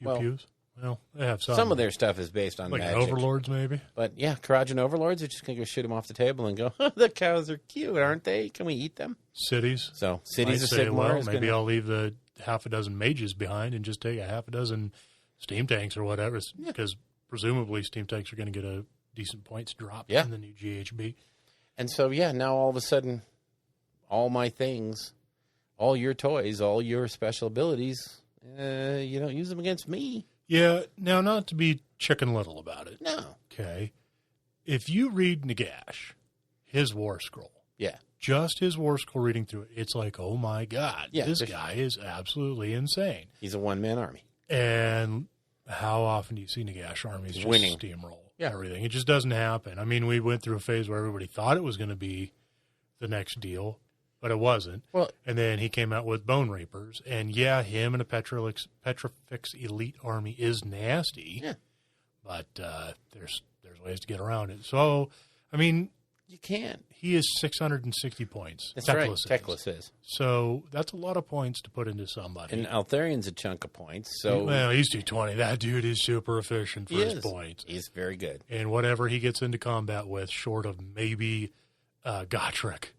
Pews. Well, they have some of their stuff is based on like magic. Overlords, maybe. But yeah, Karajan Overlords are just going to go shoot them off the table and go, the cows are cute, aren't they? Can we eat them? Cities. So Cities of say, Sigmar. maybe I'll leave the half a dozen mages behind and just take a half a dozen steam tanks or whatever, because presumably steam tanks are going to get a decent points drop in the new GHB. And so, now all of a sudden, all my things, all your toys, all your special abilities, you don't use them against me. Yeah, now not to be chicken little about it. No. Okay. If you read Nagash, his war scroll, just his war scroll reading through it, it's like, oh my God, this guy is absolutely insane. He's a one-man army. And how often do you see Nagash armies just winning steamroll everything? It just doesn't happen. I mean, we went through a phase where everybody thought it was going to be the next deal, but it wasn't. Well, and then he came out with Bone Reapers, and him and a Petrifex elite army is nasty. Yeah, but there's ways to get around it. So, I mean, you can. He is 660 points. That's right. Teclis is. So that's a lot of points to put into somebody. And Altharian's a chunk of points. So he's 220. That dude is super efficient for his points. He's very good. And whatever he gets into combat with, short of maybe Gotrek,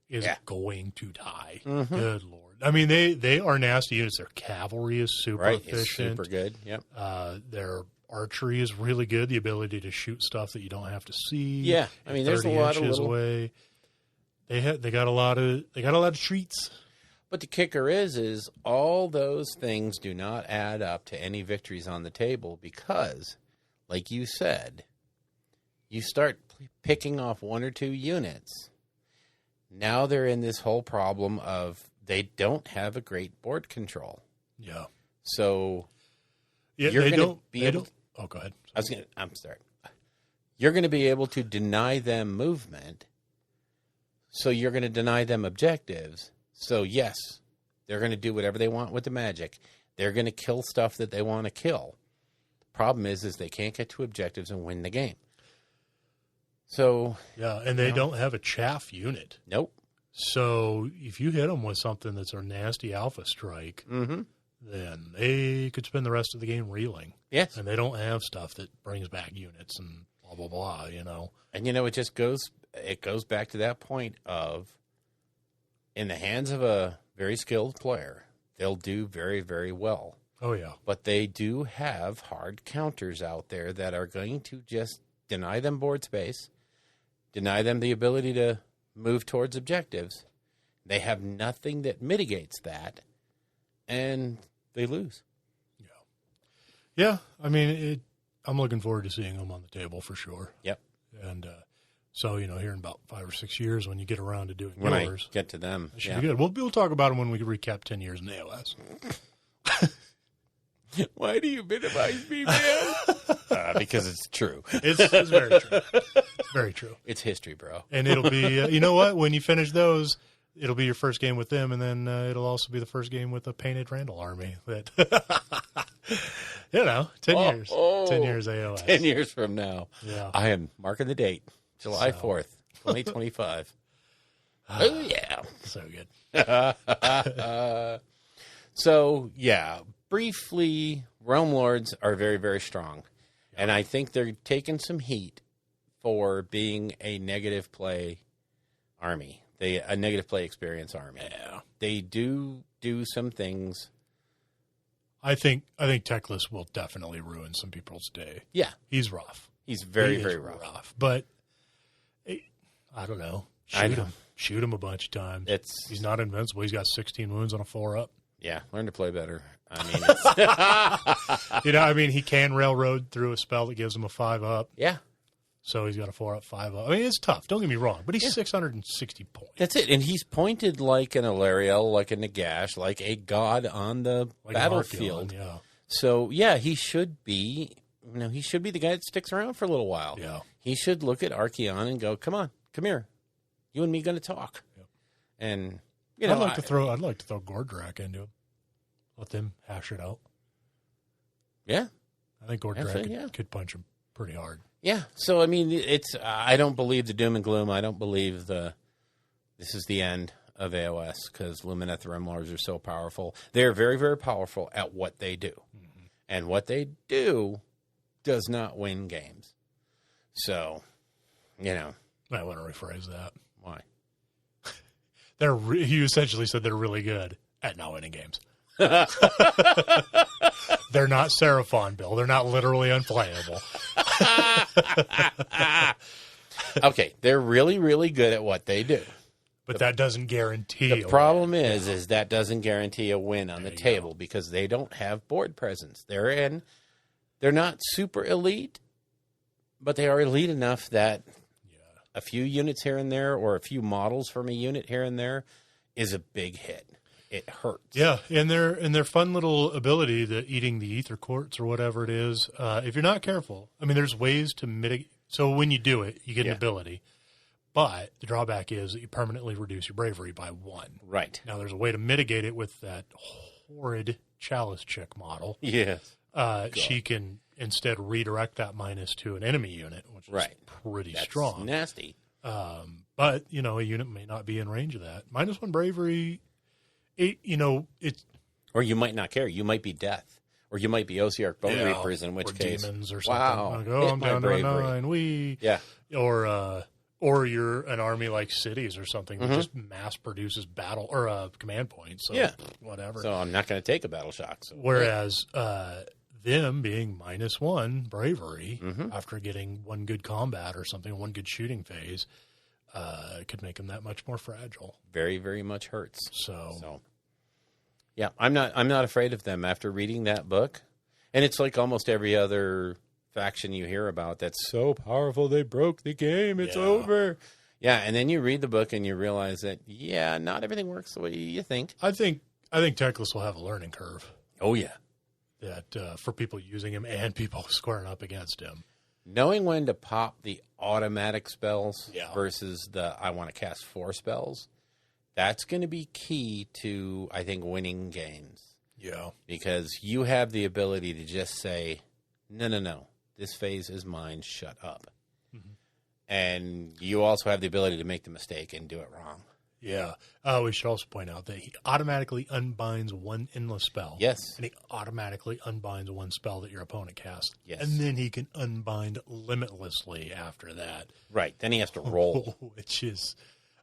is going to die. Mm-hmm. Good Lord. I mean, they are nasty units. Their cavalry is super efficient. It's super good. Yep. Their archery is really good. The ability to shoot stuff that you don't have to see. Yeah. I mean, there's a lot of little... away. They got a lot of treats. But the kicker is all those things do not add up to any victories on the table because, like you said, you start picking off one or two units. Now they're in this whole problem of they don't have a great board control. Yeah. So you're going to be able to... Oh, go ahead. I'm sorry. You're going to be able to deny them movement, so you're going to deny them objectives. So, yes, they're going to do whatever they want with the magic. They're going to kill stuff that they want to kill. The problem is they can't get to objectives and win the game. So... Yeah, and they don't have a chaff unit. Nope. So, if you hit them with something that's a nasty alpha strike... Mm-hmm. Then they could spend the rest of the game reeling. Yes. And they don't have stuff that brings back units and blah, blah, blah, And, it just goes back to that point of, in the hands of a very skilled player, they'll do very, very well. Oh, yeah. But they do have hard counters out there that are going to just deny them board space, deny them the ability to move towards objectives. They have nothing that mitigates that. And they lose. Yeah. I mean, I'm looking forward to seeing them on the table for sure. Yep. And so, here in about 5 or 6 years when you get around to doing yours. I get to them. It should be good. We'll talk about them when we recap 10 years in AOS. Why do you minimize me, man? Because it's true. It's very true. It's very true. It's history, bro. And it'll be, you know what? When you finish those... It'll be your first game with them, and then it'll also be the first game with a painted Randall army. That 10 years. 10 years AOS. 10 years from now. Yeah. I am marking the date, July 4th, 2025. Oh, yeah. So good. So, briefly, Realm Lords are very, very strong. Yeah. And I think they're taking some heat for being a negative play army. A negative play experience army. Yeah. They do some things. I think Teclis will definitely ruin some people's day. Yeah. He's rough. He's very rough. But I don't know. Shoot him a bunch of times. He's not invincible. He's got 16 wounds on a 4-up. Yeah, learn to play better. I mean, he can railroad through a spell that gives him a 5-up. Yeah. So he's got a 4-up, 5-up. I mean, it's tough. Don't get me wrong, but he's 660 points. That's it. And he's pointed like an Alariel, like a Nagash, like a god on the battlefield. Yeah. So, yeah, he should be, he should be the guy that sticks around for a little while. Yeah. He should look at Archeon and go, come on, come here. You and me going to talk. Yep. And, I'd like to throw Gordrak into him. Let them hash it out. Yeah. I think Gordrak could punch him pretty hard. Yeah. So, I mean, I don't believe the doom and gloom. I don't believe this is the end of AOS because Lumineth Remlars are so powerful. They're very, very powerful at what they do. Mm-hmm. And what they do does not win games. So, I want to rephrase that. Why? You essentially said they're really good at not winning games. They're not Seraphon, Bill. They're not literally unplayable. Okay, they're really, really good at what they do. But that doesn't guarantee. The problem is that doesn't guarantee a win on the table because they don't have board presence. They're not super elite, but they are elite enough that a few units here and there or a few models from a unit here and there is a big hit. It hurts. Yeah, and their fun little ability, the eating the ether quartz or whatever it is, if you're not careful, I mean, there's ways to mitigate. So when you do it, you get an ability. But the drawback is that you permanently reduce your bravery by 1. Right. Now, there's a way to mitigate it with that horrid Chalice chick model. Yes. She can instead redirect that minus to an enemy unit, which is pretty strong. Nasty. But, a unit may not be in range of that. -1 bravery... it's or you might not care. You might be death, or you might be Osiarch Bone Reapers. In which case, demons or something. Wow, like, I'm down to a 9. Or you're an army like Cities or something that just mass produces battle or command points. So whatever. So I'm not going to take a battle shock. So. Whereas them being -1 bravery after getting 1 good combat or something, 1 good shooting phase. Could make them that much more fragile. Very, very much hurts. So, yeah, I'm not afraid of them after reading that book. And it's like almost every other faction you hear about that's so powerful they broke the game. It's over. Yeah, and then you read the book and you realize that not everything works the way you think. I think Teclis will have a learning curve. Oh yeah, that for people using him and people squaring up against him. Knowing when to pop the automatic spells versus the I want to cast 4 spells, that's going to be key to, I think, winning games. Yeah. Because you have the ability to just say, no, this phase is mine, shut up. Mm-hmm. And you also have the ability to make the mistake and do it wrong. Yeah. We should also point out that he automatically unbinds 1 endless spell. Yes. And he automatically unbinds 1 spell that your opponent casts. Yes. And then he can unbind limitlessly after that. Right. Then he has to roll. Which is...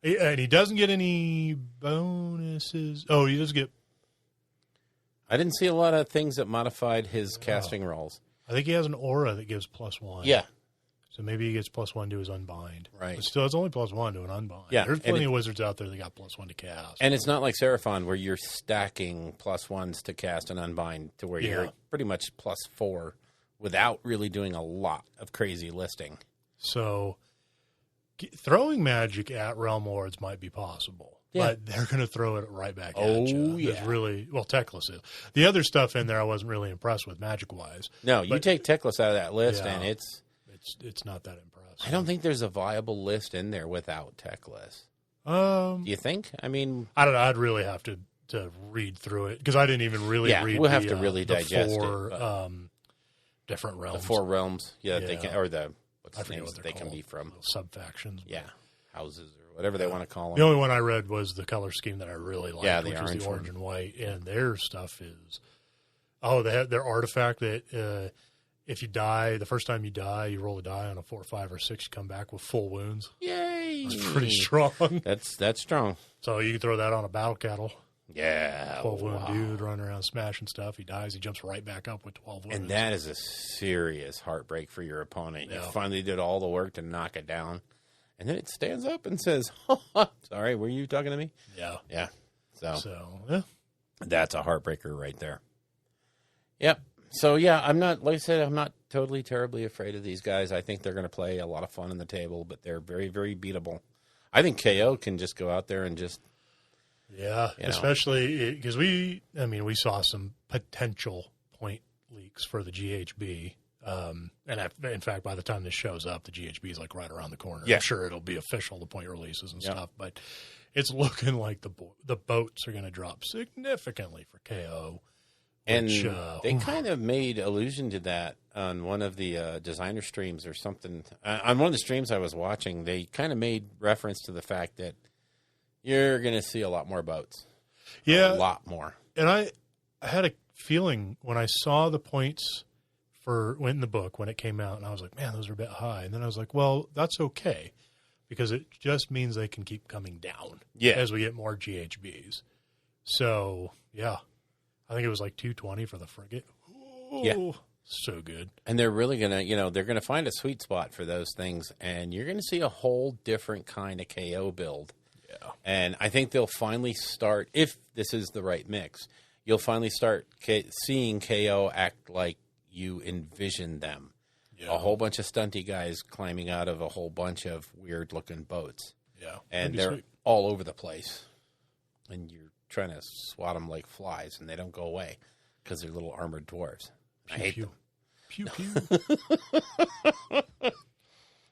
And he doesn't get any bonuses. Oh, he does get... I didn't see a lot of things that modified his casting rolls. I think he has an aura that gives +1. Yeah. So maybe he gets +1 to his unbind. Right. But still, it's only +1 to an unbind. Yeah. There's plenty of wizards out there that got +1 to cast. And it's not like Seraphon where you're stacking +1s to cast and unbind to where you're pretty much +4 without really doing a lot of crazy listing. So throwing magic at Realm Lords might be possible. Yeah. But they're going to throw it right back at you. Oh, yeah. It's really, Teclis is. The other stuff in there I wasn't really impressed with magic-wise. No, you take Teclis out of that list and it's not that impressive. I don't think there's a viable list in there without Teclis. Do you think? I mean, I don't know. I'd really have to read through it because I didn't even really read. We'll have to really digest 4 different realms. The 4 realms, they can, or the what's the names they can be from subfactions. Yeah, houses or whatever they want to call them. The only one I read was the color scheme that I really liked, which was the orange one. and white, and their stuff is they have their artifact that. if you die, the first time you die, you roll a die on a 4, 5, or 6, you come back with full wounds. Yay! That's pretty strong. That's strong. So you can throw that on a battle cattle. Yeah. 12 wound dude running around smashing stuff. He dies. He jumps right back up with 12 wounds. And that is a serious heartbreak for your opponent. You Yeah. finally did all the work to knock it down. And then it stands up and says, sorry, were you talking to me? Yeah. Yeah. So, yeah. That's a heartbreaker right there. Yep. So, yeah, I'm not, like I said, I'm not totally terribly afraid of these guys. I think they're going to play a lot of fun on the table, but they're very, very beatable. I think KO can just go out there and just. Yeah, especially because we saw some potential point leaks for the GHB. And in fact, by the time this shows up, the GHB is like right around the corner. Yeah. I'm sure it'll be official, the point releases and stuff, but it's looking like the boats are going to drop significantly for KO. And which, they kind of made allusion to that on one of the designer streams or something. On one of the streams I was watching, they kind of made reference to the fact that you're going to see a lot more boats. Yeah. A lot more. And I had a feeling when I saw the points in the book when it came out, and I was like, man, those are a bit high. And then I was like, well, that's okay because it just means they can keep coming down as we get more GHBs. So, yeah, I think it was like 220 for the frigate. Ooh, yeah. So good. And they're really going to, they're going to find a sweet spot for those things. And you're going to see a whole different kind of KO build. Yeah. And I think they'll finally start, if this is the right mix, you'll finally start seeing KO act like you envision them. Yeah. A whole bunch of stunty guys climbing out of a whole bunch of weird-looking boats. Yeah. And they're all over the place. And you're trying to swat them like flies, and they don't go away because they're little armored dwarves. I hate them. Pew, pew.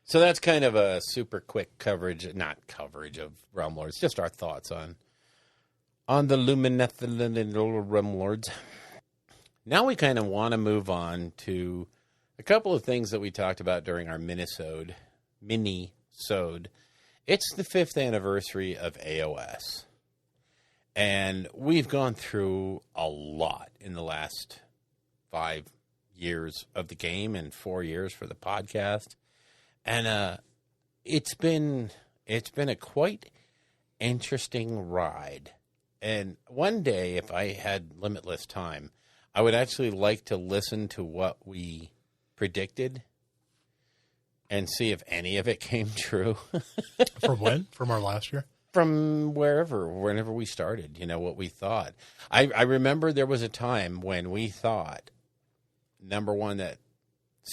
So that's kind of a super quick coverage of Realm Lords, just our thoughts on the Lumineth Realm Lords. Now we kind of want to move on to a couple of things that we talked about during our mini-sode. It's the 5th anniversary of AOS. And we've gone through a lot in the last 5 years of the game and 4 years for the podcast. And it's been a quite interesting ride. And one day, if I had limitless time, I would actually like to listen to what we predicted and see if any of it came true. From when? From our last year? From whenever we started, what we thought. I remember there was a time when we thought, number one, that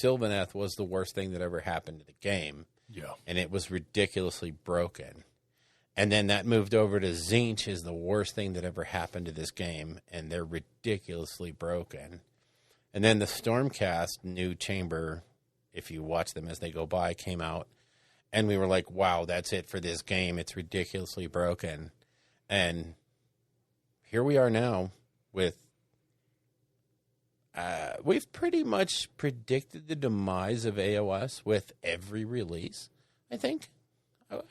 Sylvaneth was the worst thing that ever happened to the game. Yeah. And it was ridiculously broken. And then that moved over to Tzeentch is the worst thing that ever happened to this game, and they're ridiculously broken. And then the Stormcast new chamber, if you watch them as they go by, came out. And we were like, wow, that's it for this game. It's ridiculously broken. And here we are now with... we've pretty much predicted the demise of AOS with every release, I think.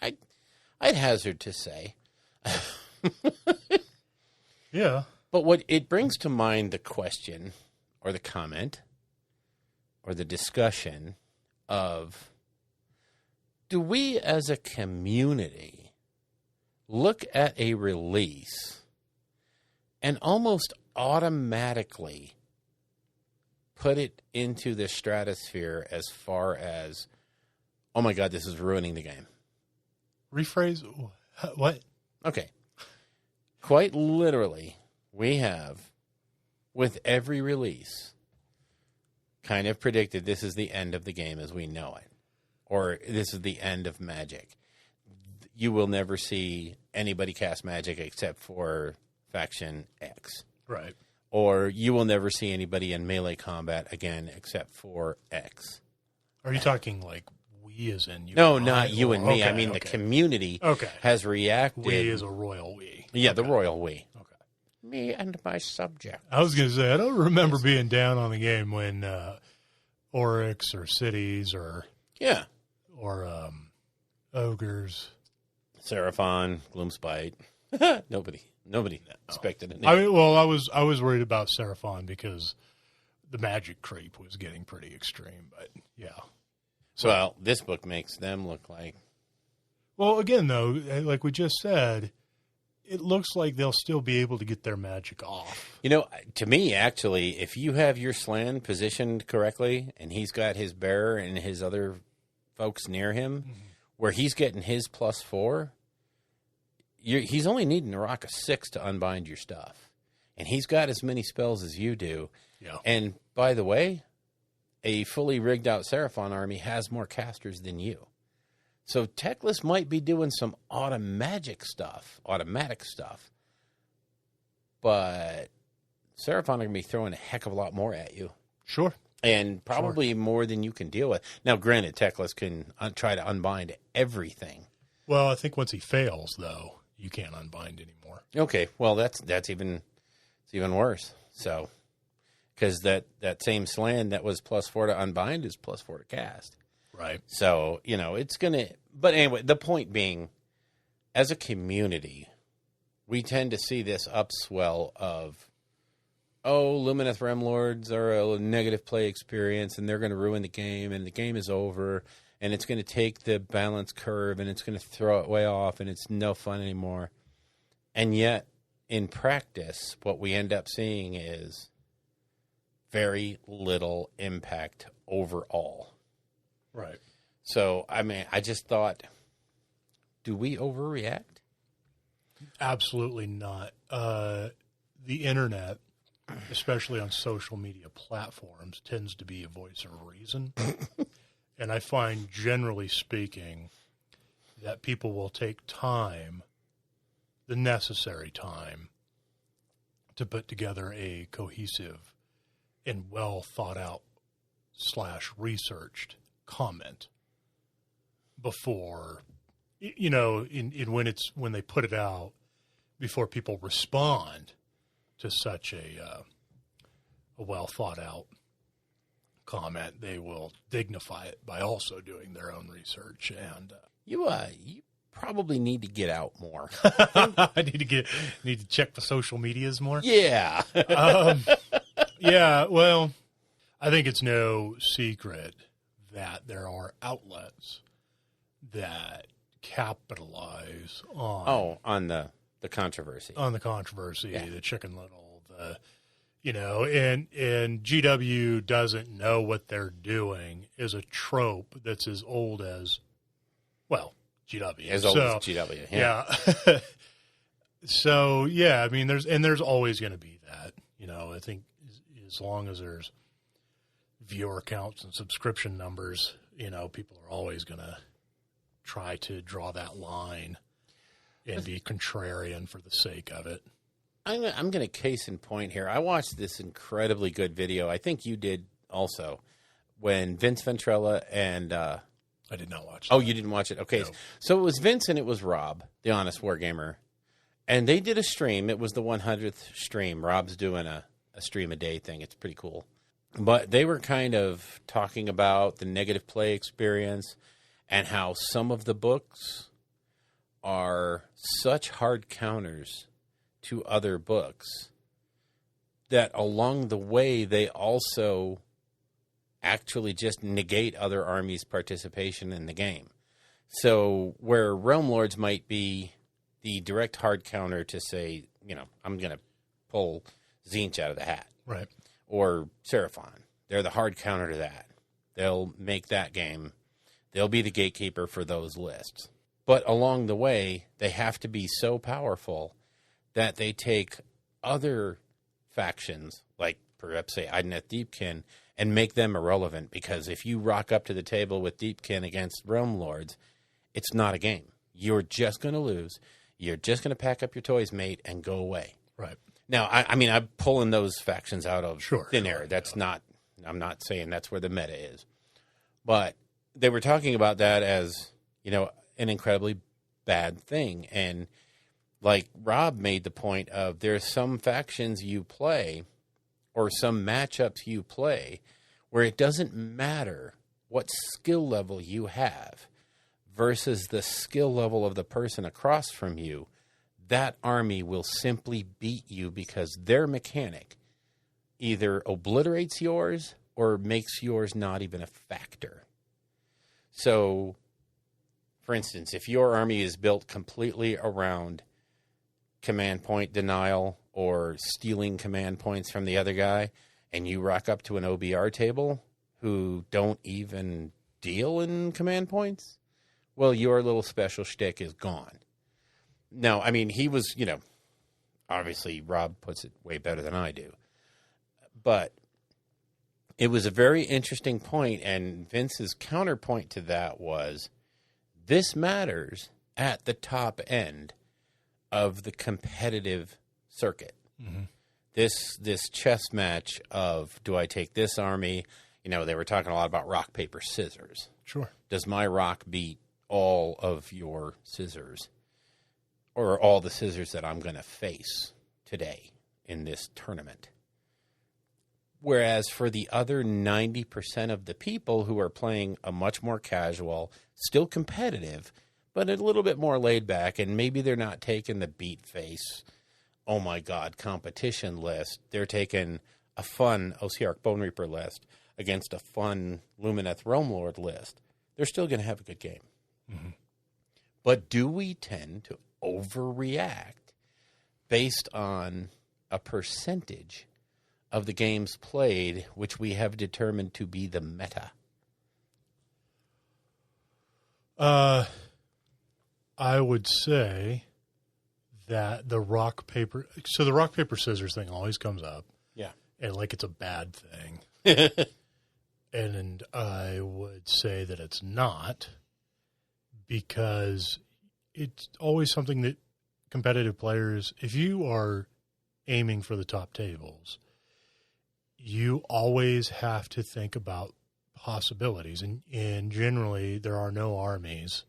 I'd hazard to say. Yeah. But what it brings to mind the question or the comment or the discussion of, do we as a community look at a release and almost automatically put it into the stratosphere as far as, oh my God, this is ruining the game? Rephrase what? Okay. Quite literally, we have, with every release, kind of predicted this is the end of the game as we know it. Or this is the end of Magic. You will never see anybody cast Magic except for Faction X. Right. Or you will never see anybody in melee combat again except for X. Are you talking like we as in you? No, not you and me. Okay, I mean the community has reacted. We is a royal we. Yeah, the royal we. Okay. Me and my subject. I was going to say, I don't remember being down on the game when Oryx or Cities or... Yeah. Or Ogres. Seraphon, Gloomspite. Nobody expected it. I mean, well, I was worried about Seraphon because the magic creep was getting pretty extreme. But yeah. Well, this book makes them look like. Well, again, though, like we just said, it looks like they'll still be able to get their magic off. You know, to me, actually, if you have your Slan positioned correctly and he's got his bearer and his other folks near him, where he's getting his +4, he's only needing to rock a 6 to unbind your stuff. And he's got as many spells as you do. Yeah. And by the way, a fully rigged out Seraphon army has more casters than you. So Teclis might be doing some automatic stuff, but Seraphon are going to be throwing a heck of a lot more at you. Sure. And probably more than you can deal with. Now, granted, Teclis can try to unbind everything. Well, I think once he fails, though, you can't unbind anymore. Okay, well, that's even worse. So, because that same Slan that was +4 to unbind is +4 to cast. Right. So, it's going to... But anyway, the point being, as a community, we tend to see this upswell of, Lumineth Realm Lords are a negative play experience, and they're going to ruin the game, and the game is over, and it's going to take the balance curve, and it's going to throw it way off, and it's no fun anymore. And yet, in practice, what we end up seeing is very little impact overall. Right. So, I mean, I just thought, do we overreact? Absolutely not. The internet, especially on social media platforms, tends to be a voice of reason. And I find, generally speaking, that people will take time, the necessary time, to put together a cohesive and well thought out / researched comment before, when they put it out, before people respond to such a well thought out comment, they will dignify it by also doing their own research. And You probably need to get out more. I need to check the social medias more. Yeah. Yeah, well, I think it's no secret that there are outlets that capitalize on the controversy. On the controversy, Yeah. the Chicken Little, and GW doesn't know what they're doing is a trope that's as old as, GW. As old as GW. Yeah. So, yeah, I mean, there's always going to be that. I think as long as there's viewer counts and subscription numbers, people are always going to try to draw that line and be contrarian for the sake of it. I'm going to case in point here. I watched this incredibly good video. I think you did also, when Vince Ventrella and... I did not watch it. Oh, you didn't watch it? Okay. No. So it was Vince and it was Rob, the Honest Wargamer. And they did a stream. It was the 100th stream. Rob's doing a stream a day thing. It's pretty cool. But they were kind of talking about the negative play experience and how some of the books are such hard counters to other books that along the way they also actually just negate other armies' participation in the game. So where Realm Lords might be the direct hard counter to say, I'm going to pull Tzeentch out of the hat. Right. Or Seraphon. They're the hard counter to that. They'll make that game. They'll be the gatekeeper for those lists. But along the way, they have to be so powerful that they take other factions, like perhaps say Idoneth Deepkin, and make them irrelevant, because if you rock up to the table with Deepkin against Realm Lords, it's not a game. You're just going to lose. You're just going to pack up your toys, mate, and go away. Right. Now, I mean, I'm pulling those factions out of thin air. That's yeah. not, I'm not saying that's where the meta is. But they were talking about that as, an incredibly bad thing. And like Rob made the point of, there's some factions you play or some matchups you play where it doesn't matter what skill level you have versus the skill level of the person across from you. That army will simply beat you because their mechanic either obliterates yours or makes yours not even a factor. So, for instance, if your army is built completely around command point denial or stealing command points from the other guy, and you rock up to an OBR table who don't even deal in command points, well, your little special shtick is gone. No, I mean, he was, obviously Rob puts it way better than I do. But it was a very interesting point, and Vince's counterpoint to that was, this matters at the top end of the competitive circuit. Mm-hmm. This chess match of, do I take this army? They were talking a lot about rock, paper, scissors. Sure. Does my rock beat all of your scissors? Or all the scissors that I'm going to face today in this tournament? Whereas for the other 90% of the people who are playing a much more casual, still competitive, but a little bit more laid back, and maybe they're not taking the beat face, oh my God, competition list. They're taking a fun Osiarch Bone Reaper list against a fun Lumineth Realm Lord list. They're still going to have a good game. Mm-hmm. But do we tend to overreact based on a percentage of the games played, which we have determined to be the meta? I would say that the rock, paper scissors thing always comes up. Yeah. And like it's a bad thing. And I would say that it's not, because it's always something that competitive players, if you are aiming for the top tables, you always have to think about possibilities. And generally, there are no armies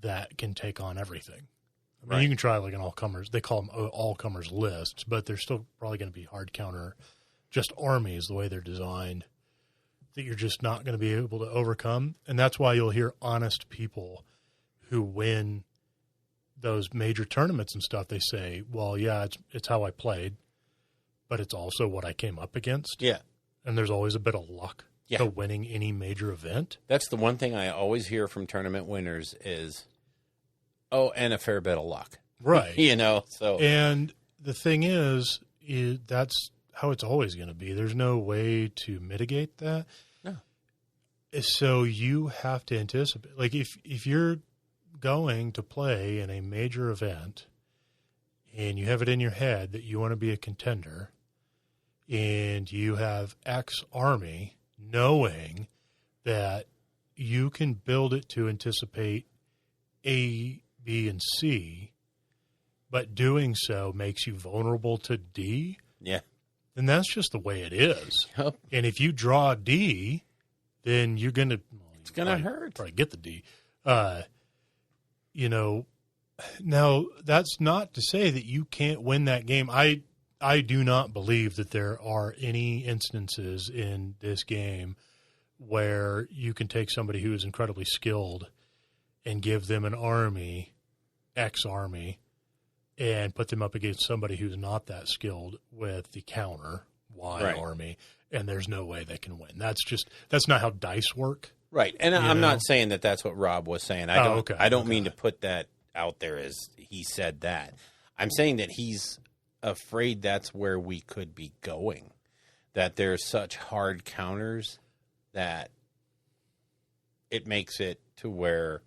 that can take on everything. I mean, You can try like an all-comers. They call them all-comers lists, but they're still probably going to be hard counter, just armies the way they're designed, that you're just not going to be able to overcome. And that's why you'll hear honest people who win those major tournaments and stuff. They say, well, yeah, it's how I played, but it's also what I came up against. Yeah. And there's always a bit of luck to winning any major event. That's the one thing I always hear from tournament winners is, and a fair bit of luck. Right. So. And the thing is that's how it's always going to be. There's no way to mitigate that. No. So you have to anticipate. Like if you're going to play in a major event and you have it in your head that you want to be a contender and you have X army, knowing that you can build it to anticipate A, B, and C, but doing so makes you vulnerable to D. Yeah. And that's just the way it is. Yep. And if you draw D, then you're going to... It's going to hurt. Probably get the D. Now, that's not to say that you can't win that game. I do not believe that there are any instances in this game where you can take somebody who is incredibly skilled and give them an army, X army, and put them up against somebody who's not that skilled with the counter Y army, and there's no way they can win. That's not how dice work. Right. And I'm not saying that that's what Rob was saying. I don't mean to put that out there as he said that. I'm saying that he's afraid that's where we could be going, that there's such hard counters that it makes it to where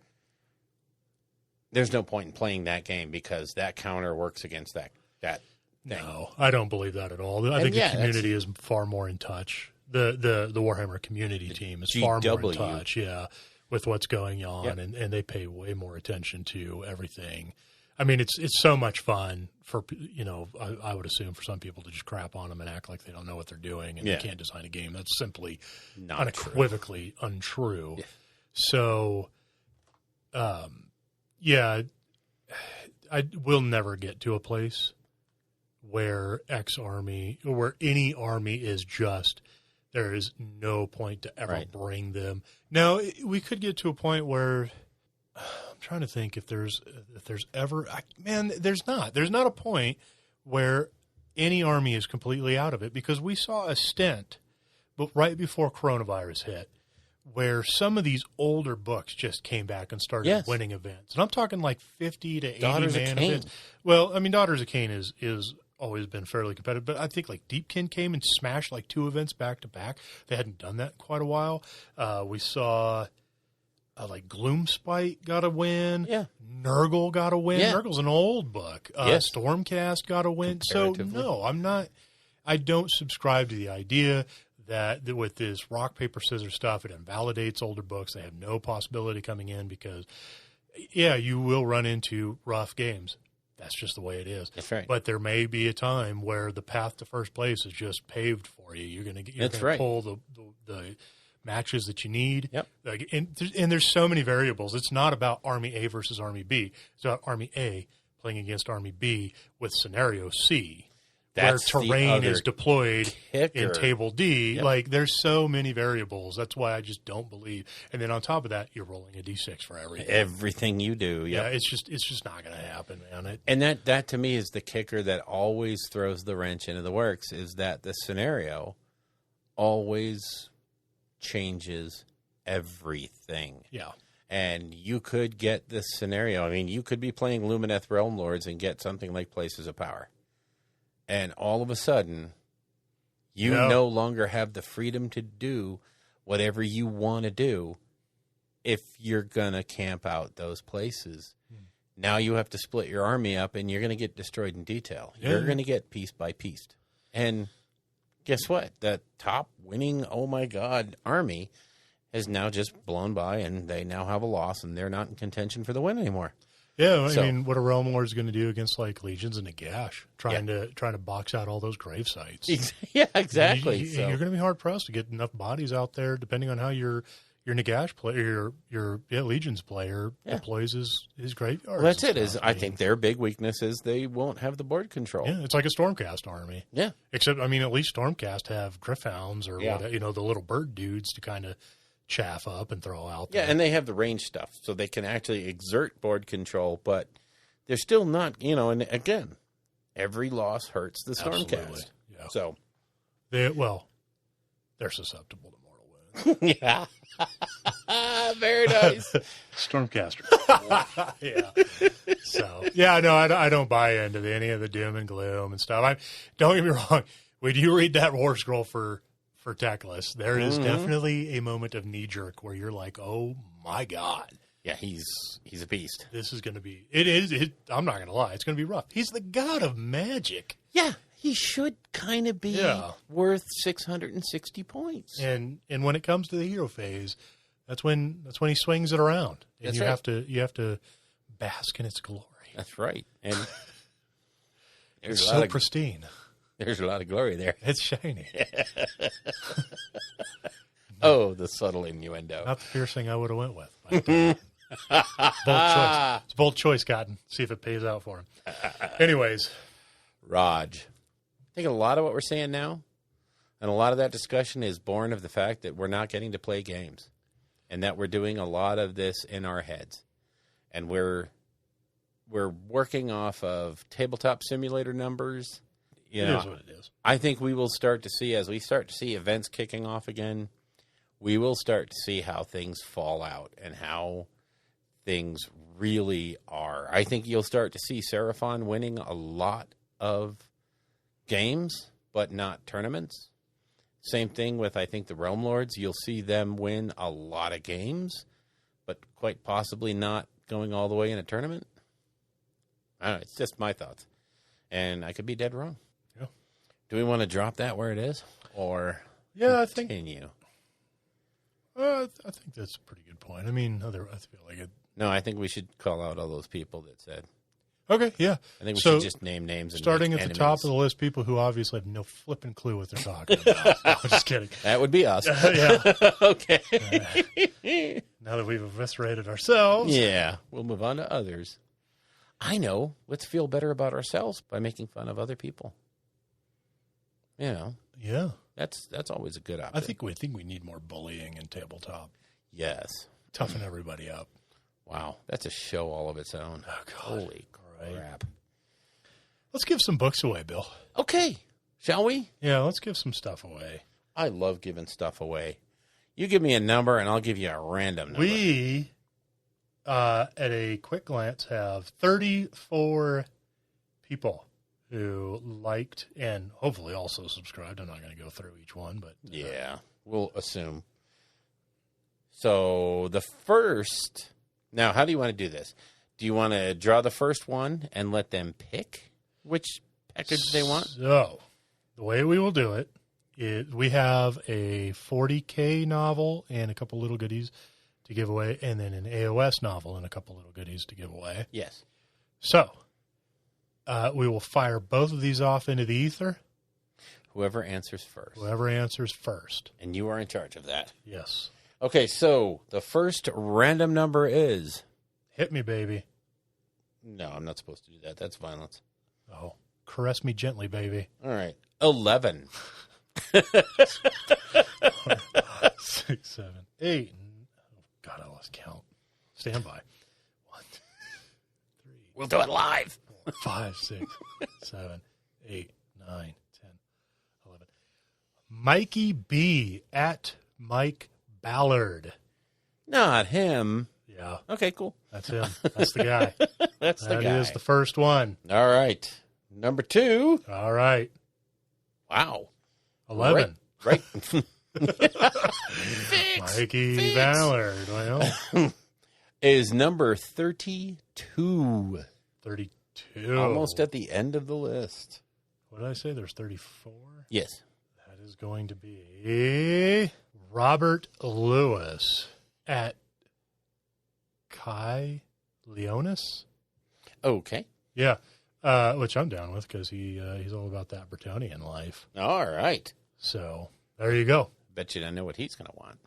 there's no point in playing that game because that counter works against that thing. No, I don't believe that at all. I think the community is far more in touch. The Warhammer community team is far more in touch, with what's going on, and they pay way more attention to everything. I mean, it's so much fun for, I would assume for some people to just crap on them and act like they don't know what they're doing and they can't design a game. That's simply unequivocally untrue. Yeah. So, I will never get to a place where where any army is just, there is no point to ever bring them. Now, we could get to a point where, I'm trying to think if there's ever, there's not a point where any army is completely out of it, because we saw a stint, but right before coronavirus hit, where some of these older books just came back and started winning events. And I'm talking like 50 to 80 Daughters of man Cain. events. Well, I mean, Daughters of Cain is always been fairly competitive, but I think like Deepkin came and smashed like 2 events back to back. They hadn't done that in quite a while. We saw like Gloomspite got a win. Yeah. Nurgle got a win. Yeah. Nurgle's an old book. Stormcast got a win. So no, I don't subscribe to the idea that with this rock, paper, scissors stuff, it invalidates older books. They have no possibility coming in because, you will run into rough games. That's just the way it is. That's right. But there may be a time where the path to first place is just paved for you. You're going to pull the matches that you need. Yep. And there's so many variables. It's not about Army A versus Army B. It's about Army A playing against Army B with scenario C. That's where terrain is deployed kicker. in table D. Yep. Like, there's so many variables. That's why I just don't believe. And then on top of that, you're rolling a D6 for everything. Everything you do. Yep. Yeah, it's just not going to happen, man. And that to me is the kicker that always throws the wrench into the works, is that the scenario always changes everything. Yeah. And you could get this scenario. I mean, you could be playing Lumineth Realm Lords and get something like Places of Power. And all of a sudden, you no longer have the freedom to do whatever you want to do if you're going to camp out those places. Now you have to split your army up, and you're going to get destroyed in detail. Yeah. You're going to get piece by piece. And guess what? That top winning, oh my God, army is now just blown by, and they now have a loss, and they're not in contention for the win anymore. Yeah, I mean, what a Realm Lord is going to do against like Legions and Nagash, trying to box out all those grave sites. Yeah, exactly. You're going to be hard pressed to get enough bodies out there, depending on how your Nagash player, your Legions player deploys his graveyard. Well, that's it. I think their big weakness is they won't have the board control. Yeah, it's like a Stormcast army. Yeah, except I mean, at least Stormcast have Gryph-hounds or what, the little bird dudes to kind of chaff up and throw out there. Yeah, and they have the range stuff, so they can actually exert board control, but they're still not, and again, every loss hurts the Stormcast. Yeah. So, they're susceptible to mortal wounds. Yeah. Very nice. Stormcaster. Yeah. So, no, I don't buy into any of the doom and gloom and stuff. Don't get me wrong. When you read that War Scroll for Teclis, there is definitely a moment of knee jerk where you're like, "Oh my God!" Yeah, he's a beast. This is going to be. It is. I'm not going to lie. It's going to be rough. He's the god of magic. Yeah, he should kind of be worth 660 points. And when it comes to the hero phase, that's when he swings it around, and you have to bask in its glory. That's right, and it's so pristine. There's a lot of glory there. It's shiny. Oh, the subtle innuendo. Not the piercing I would have went with. But, bold choice. It's a bold choice, Cotton. See if it pays out for him. Anyways. Raj. I think a lot of what we're saying now, and a lot of that discussion is born of the fact that we're not getting to play games, and that we're doing a lot of this in our heads. And we're working off of tabletop simulator numbers. It is what it is. I think we will start to see, as we start to see events kicking off again, we will start to see how things fall out and how things really are. I think you'll start to see Seraphon winning a lot of games, but not tournaments. Same thing with, I think, the Realm Lords. You'll see them win a lot of games, but quite possibly not going all the way in a tournament. I don't know. It's just my thoughts. And I could be dead wrong. Yeah. Do we want to drop that where it is? Or continue? I think that's a pretty good point. I mean, I feel like it. No, I think we should call out all those people that said. Okay, yeah. I think we should just name names. And starting at enemies. the top of the list, people who obviously have no flipping clue what they're talking about. No, I'm just kidding. That would be us. Yeah. Okay. Now that we've eviscerated ourselves. Yeah, we'll move on to others. I know. Let's feel better about ourselves by making fun of other people. Yeah. That's always a good option. I think we need more bullying in tabletop. Yes. Toughen everybody up. Wow, that's a show all of its own. Oh, God. Holy crap. Let's give some books away, Bill. Okay. Shall we? Yeah, let's give some stuff away. I love giving stuff away. You give me a number, and I'll give you a random number. We, at a quick glance, have 34 people who liked and hopefully also subscribed. I'm not going to go through each one, but Yeah, we'll assume. So the first... Now, how do you want to do this? Do you want to draw the first one and let them pick which package they want? So, the way we will do it is we have a 40K novel and a couple little goodies to give away, and then an AOS novel and a couple little goodies to give away. Yes. So, we will fire both of these off into the ether. Whoever answers first. Whoever answers first. And you are in charge of that. Yes. Okay, so the first random number is... Hit me, baby. No, I'm not supposed to do that. That's violence. Oh, caress me gently, baby. All right. 11. 4, 5, 6, 7, 8. Oh, God, I lost count. Stand by. 1, 2, 3. We'll do it live. 4, 5, 6, 7, 8, 9, 10, 11. Mikey B at Mike Ballard. Not him. Yeah, Okay, cool. that's him. That's the guy. That's the That guy. is the first one. All right. Number 2. All right. Wow. 11. Right. Mikey Ballard. Well, Is number 32. 32. Almost at the end of the list. What did I say? There's 34? Yes. That is going to be Robert Lewis at Kai Leonis. Okay. Yeah, which I'm down with because he's all about that Bretonian life. All right. So there you go. Bet you don't know what he's going to want.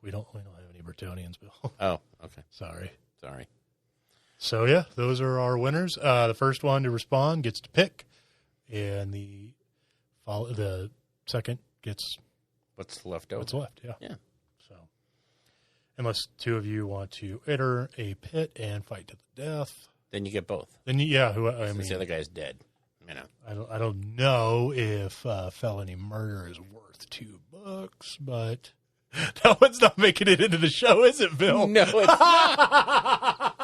We don't have any Bretonians, Bill. Oh, okay. Sorry. Sorry. Yeah, those are our winners. The first one to respond gets to pick, and the second gets What's left over? what's left. Yeah. Yeah. So, unless two of you want to enter a pit and fight to the death, Then you get both. then I Since mean, the other guy's dead. You know. I don't know if felony murder is worth $2, but that one's not making it into the show, is it, Bill? No, it's not.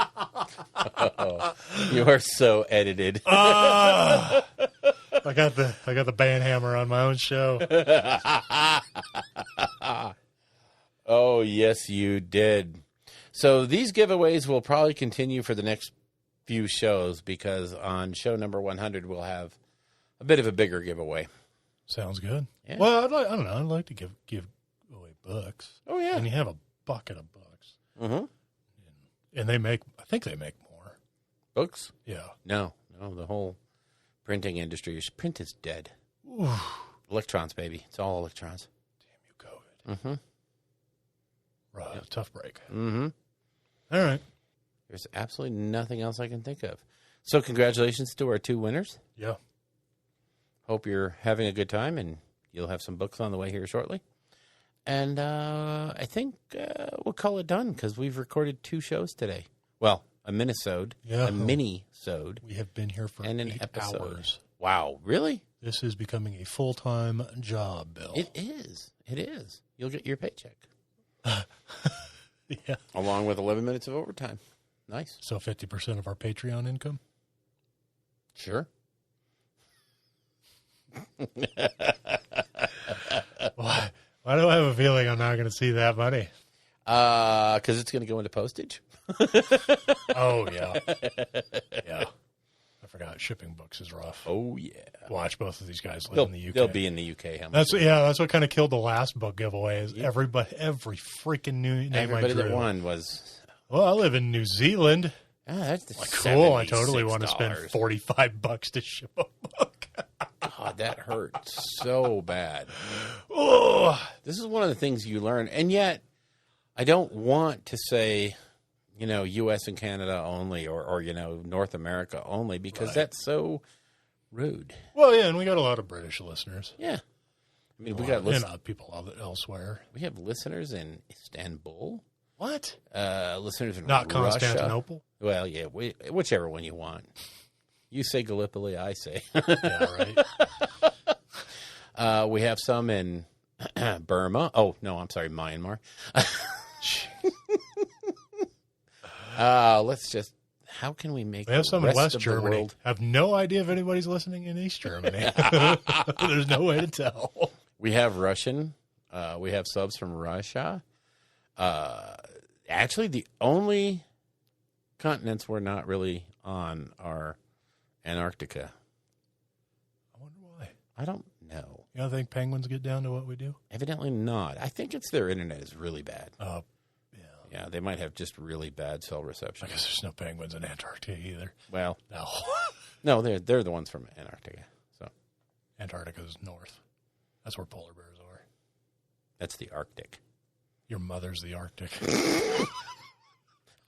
Oh, you are so edited. I got the band hammer on my own show. Oh, yes, you did. So these giveaways will probably continue for the next few shows because on show number 100 we'll have a bit of a bigger giveaway. Sounds good. Yeah. Well, I don't know. I'd like to give away books. Oh, yeah. And you have a bucket of books. Mm-hmm. And I think they make more. Books? Yeah. No, the whole printing industry. Print is dead. Ooh. Electrons, baby. It's all electrons. Damn you, COVID. Mm-hmm. Right. Tough break. Mm-hmm. All right. There's absolutely nothing else I can think of. So congratulations to our 2 winners. Yeah. Hope you're having a good time, and you'll have some books on the way here shortly. And I think we'll call it done because we've recorded 2 shows today. Well, a minisode, Yeah. a mini-sode, We have been here for and an 8 episode. hours. Wow, really? This is becoming a full-time job, Bill. It is. It is. You'll get your paycheck. Yeah. Along with 11 minutes of overtime. Nice. So 50% of our Patreon income? Sure. Why do I have a feeling I'm not going to see that money? Because it's going to go into postage. Oh, yeah. Yeah. I forgot. Shipping books is rough. Oh, yeah. Watch, both of these guys live in the UK. They'll be in the UK. How much? That's what kind of killed the last book giveaway is every freaking new name Everybody I drew. that won was... Well, I live in New Zealand. That's Like, cool. I totally want to spend $76. $45 to ship a book. God, that hurt so bad. Oh, This is one of the things you learn. And yet, I don't want to say, U.S. and Canada only or North America only because that's so rude. well, yeah, and we got a lot of British listeners. Yeah. I mean, we and people elsewhere. We have listeners in Istanbul. What? Listeners in Not Russia. Constantinople? Well, yeah, whichever one you want. You say Gallipoli, I say. Yeah, right. We have some in Burma. Oh, no, I'm sorry, Myanmar. Let's just, how can we make We have some in rest West of the Germany. world? I have no idea if anybody's listening in East Germany. There's no way to tell. We have Russian. We have subs from Russia. Actually, the only continents we're not really on are Antarctica. I wonder why. I don't know. You don't think penguins get down to what we do? Evidently not. I think it's their internet is really bad. Yeah. Yeah, they might have just really bad cell reception. I guess there's no penguins in Antarctica either. Well, No. no, they're the ones from Antarctica. So Antarctica's north. That's where polar bears are. that's the Arctic. Your mother's the Arctic.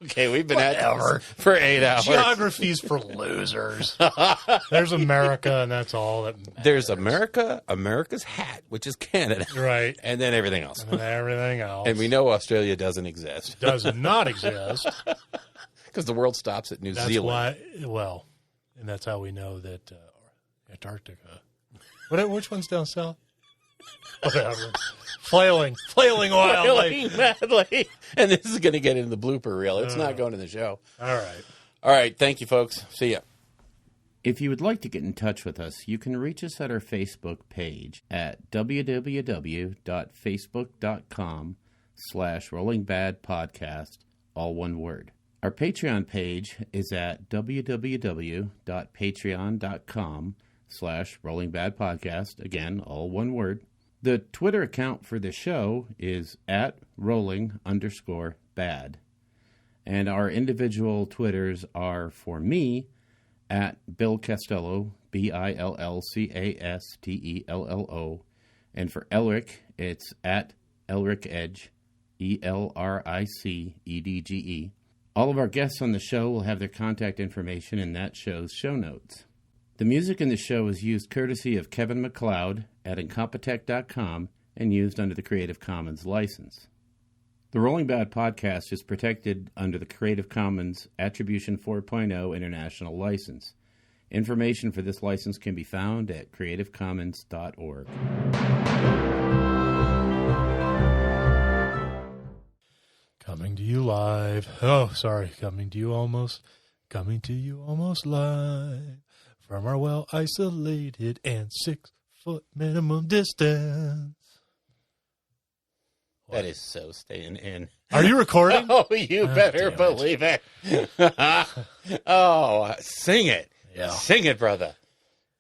Okay, we've been at Whatever. this for 8 hours. Geography's for losers. There's America, and that's all that matters. There's America, America's hat, which is Canada, Right. and then everything else. And everything else. And we know Australia doesn't exist does not exist. because the world stops at New That's Zealand. why, well, and that's how we know that Antarctica. Which one's down south? Whatever. Flailing wildly. Flailing madly. And this is going to get into the blooper reel. It's not going to the show. All right. All right. Thank you, folks. See ya. If you would like to get in touch with us, you can reach us at our Facebook page at www.facebook.com/rollingbadpodcast, all one word. Our Patreon page is at www.patreon.com/rollingbadpodcast, again, all one word. The Twitter account for the show is at rolling_bad. And our individual Twitters are, for me, at Bill Castello, BILLCASTELLO. And for Elric, it's at Elric Edge, ELRICEDGE. All of our guests on the show will have their contact information in that show's show notes. The music in the show is used courtesy of Kevin MacLeod at Incompetech.com and used under the Creative Commons license. The Rolling Bad podcast is protected under the Creative Commons Attribution 4.0 International License. Information for this license can be found at creativecommons.org. Coming to you live. Oh, sorry. Coming to you almost live from our well-isolated and 6-foot minimum distance. That is so staying in. Are you recording? Oh, you better damn it. believe it. Oh, sing it. Yeah. Sing it, brother.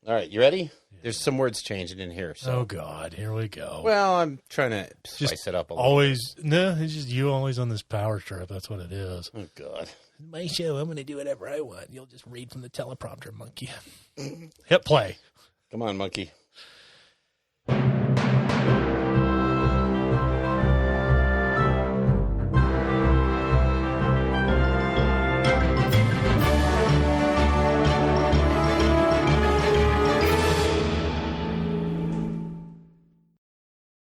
All right, you ready? There's some words changing in here. So. Oh, God. Here we go. Well, I'm trying to spice it up a little. Always, no, it's just you always on this power trip. That's what it is. Oh, God. My show, I'm going to do whatever I want. You'll just read from the teleprompter, monkey. Hit play. Come on, monkey.